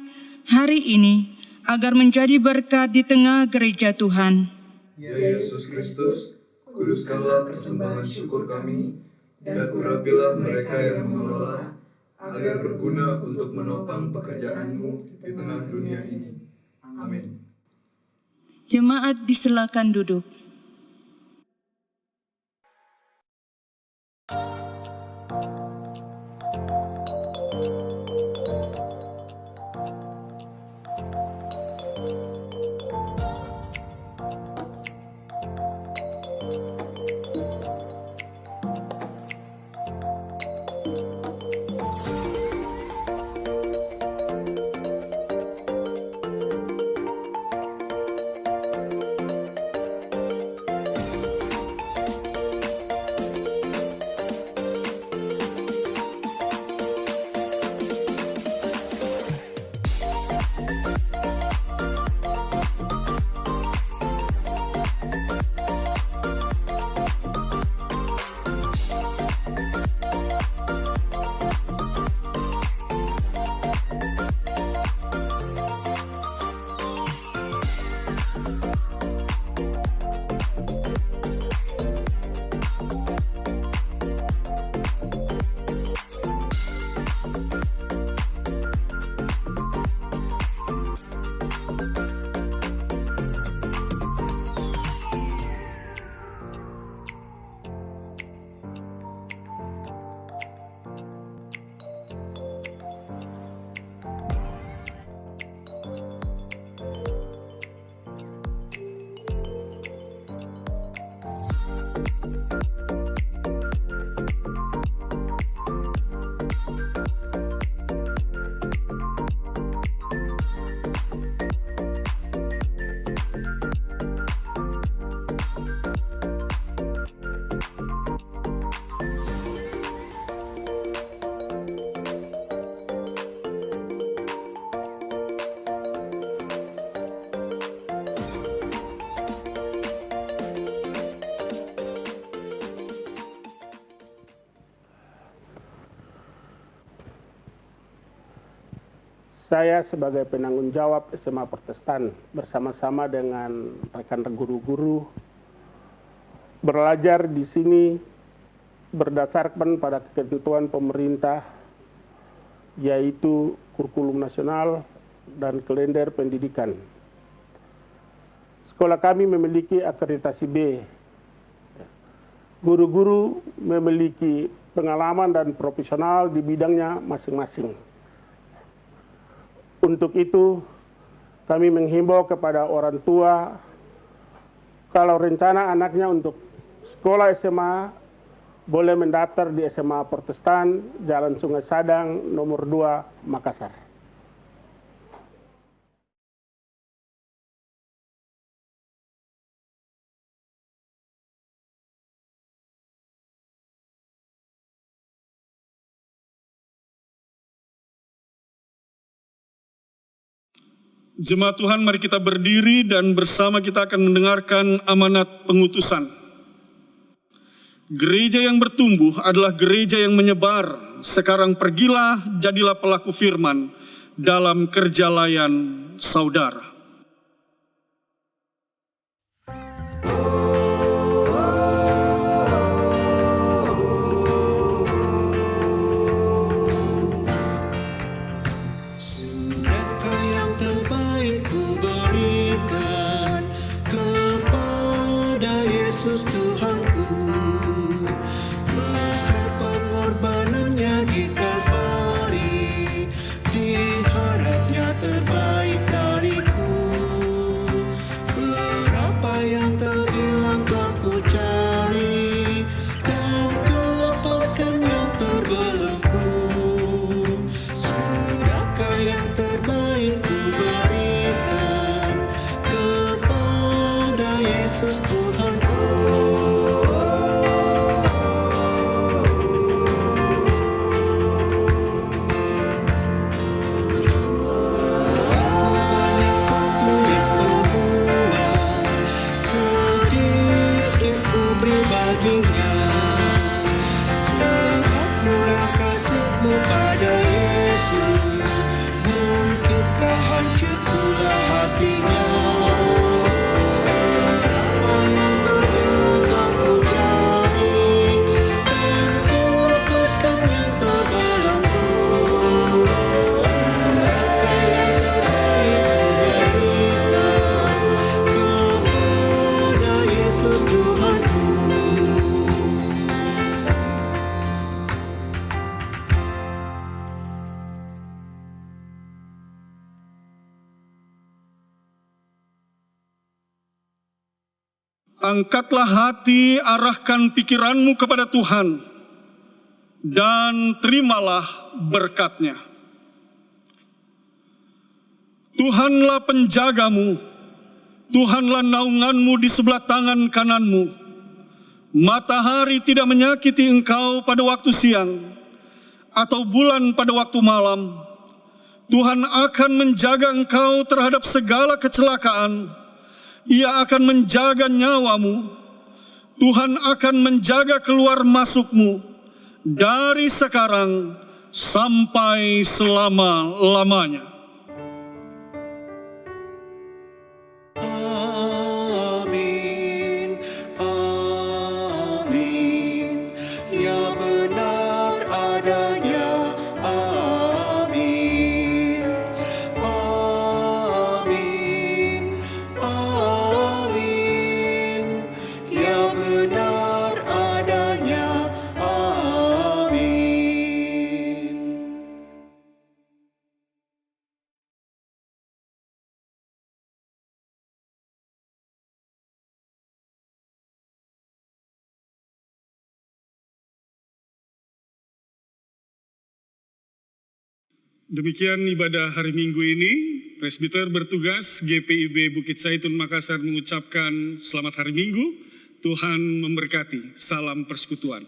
hari ini agar menjadi berkat di tengah gereja Tuhan. Ya Yesus Kristus, kuduskanlah persembahan syukur kami, dan urapilah mereka yang mengelola, agar berguna untuk menopang pekerjaan-Mu di tengah dunia ini. Amin. Jemaat disilakan duduk. Saya sebagai penanggung jawab SMA Protestan bersama-sama dengan rekan guru-guru belajar di sini berdasarkan pada ketentuan pemerintah, yaitu kurikulum nasional dan kalender pendidikan. Sekolah kami memiliki akreditasi B. Guru-guru memiliki pengalaman dan profesional di bidangnya masing-masing. Untuk itu, kami menghimbau kepada orang tua, kalau rencana anaknya untuk sekolah SMA, boleh mendaftar di SMA Protestan, Jalan Sungai Sadang, nomor 2, Makassar. Jemaat Tuhan, mari kita berdiri dan bersama kita akan mendengarkan amanat pengutusan. Gereja yang bertumbuh adalah gereja yang menyebar. Sekarang pergilah, jadilah pelaku firman dalam kerja layan saudara. Surga yang terbaik ku berikan kepada Yesus Tuhanku. Besar pengorbanannya di Kalvari, diharapnya terbaik dariku. Berapa yang terhilang telah ku cari, dan ku lepaskan yang terbelenggu. Sudahkah yang terbaik ku berikan kepada Yesus Tuhanku. Sedikit ku beri baginya, segala kurang kasihku pada Yesus, mungkinkah hancur pula hatinya. Apa yang terhilang telah ku cari, dan ku lepaskan yang terbelenggu. Sudahkah yang terbaik ku berikan kepada Yesus Tuhanku. Angkatlah hati, arahkan pikiranmu kepada Tuhan, dan terimalah berkat-Nya. Tuhanlah penjagamu, Tuhanlah naunganmu di sebelah tangan kananmu. Matahari tidak menyakiti engkau pada waktu siang, atau bulan pada waktu malam. Tuhan akan menjaga engkau terhadap segala kecelakaan. Ia akan menjaga nyawamu. Tuhan akan menjaga keluar masukmu dari sekarang sampai selama-lamanya. Amin, amin, ya benar adanya. Amin, amin, amin, ya benar adanya. Amin. Demikian ibadah hari Minggu ini. Presbiter bertugas GPIB Bukit Zaitun Makassar mengucapkan selamat hari Minggu. Tuhan memberkati. Salam persekutuan.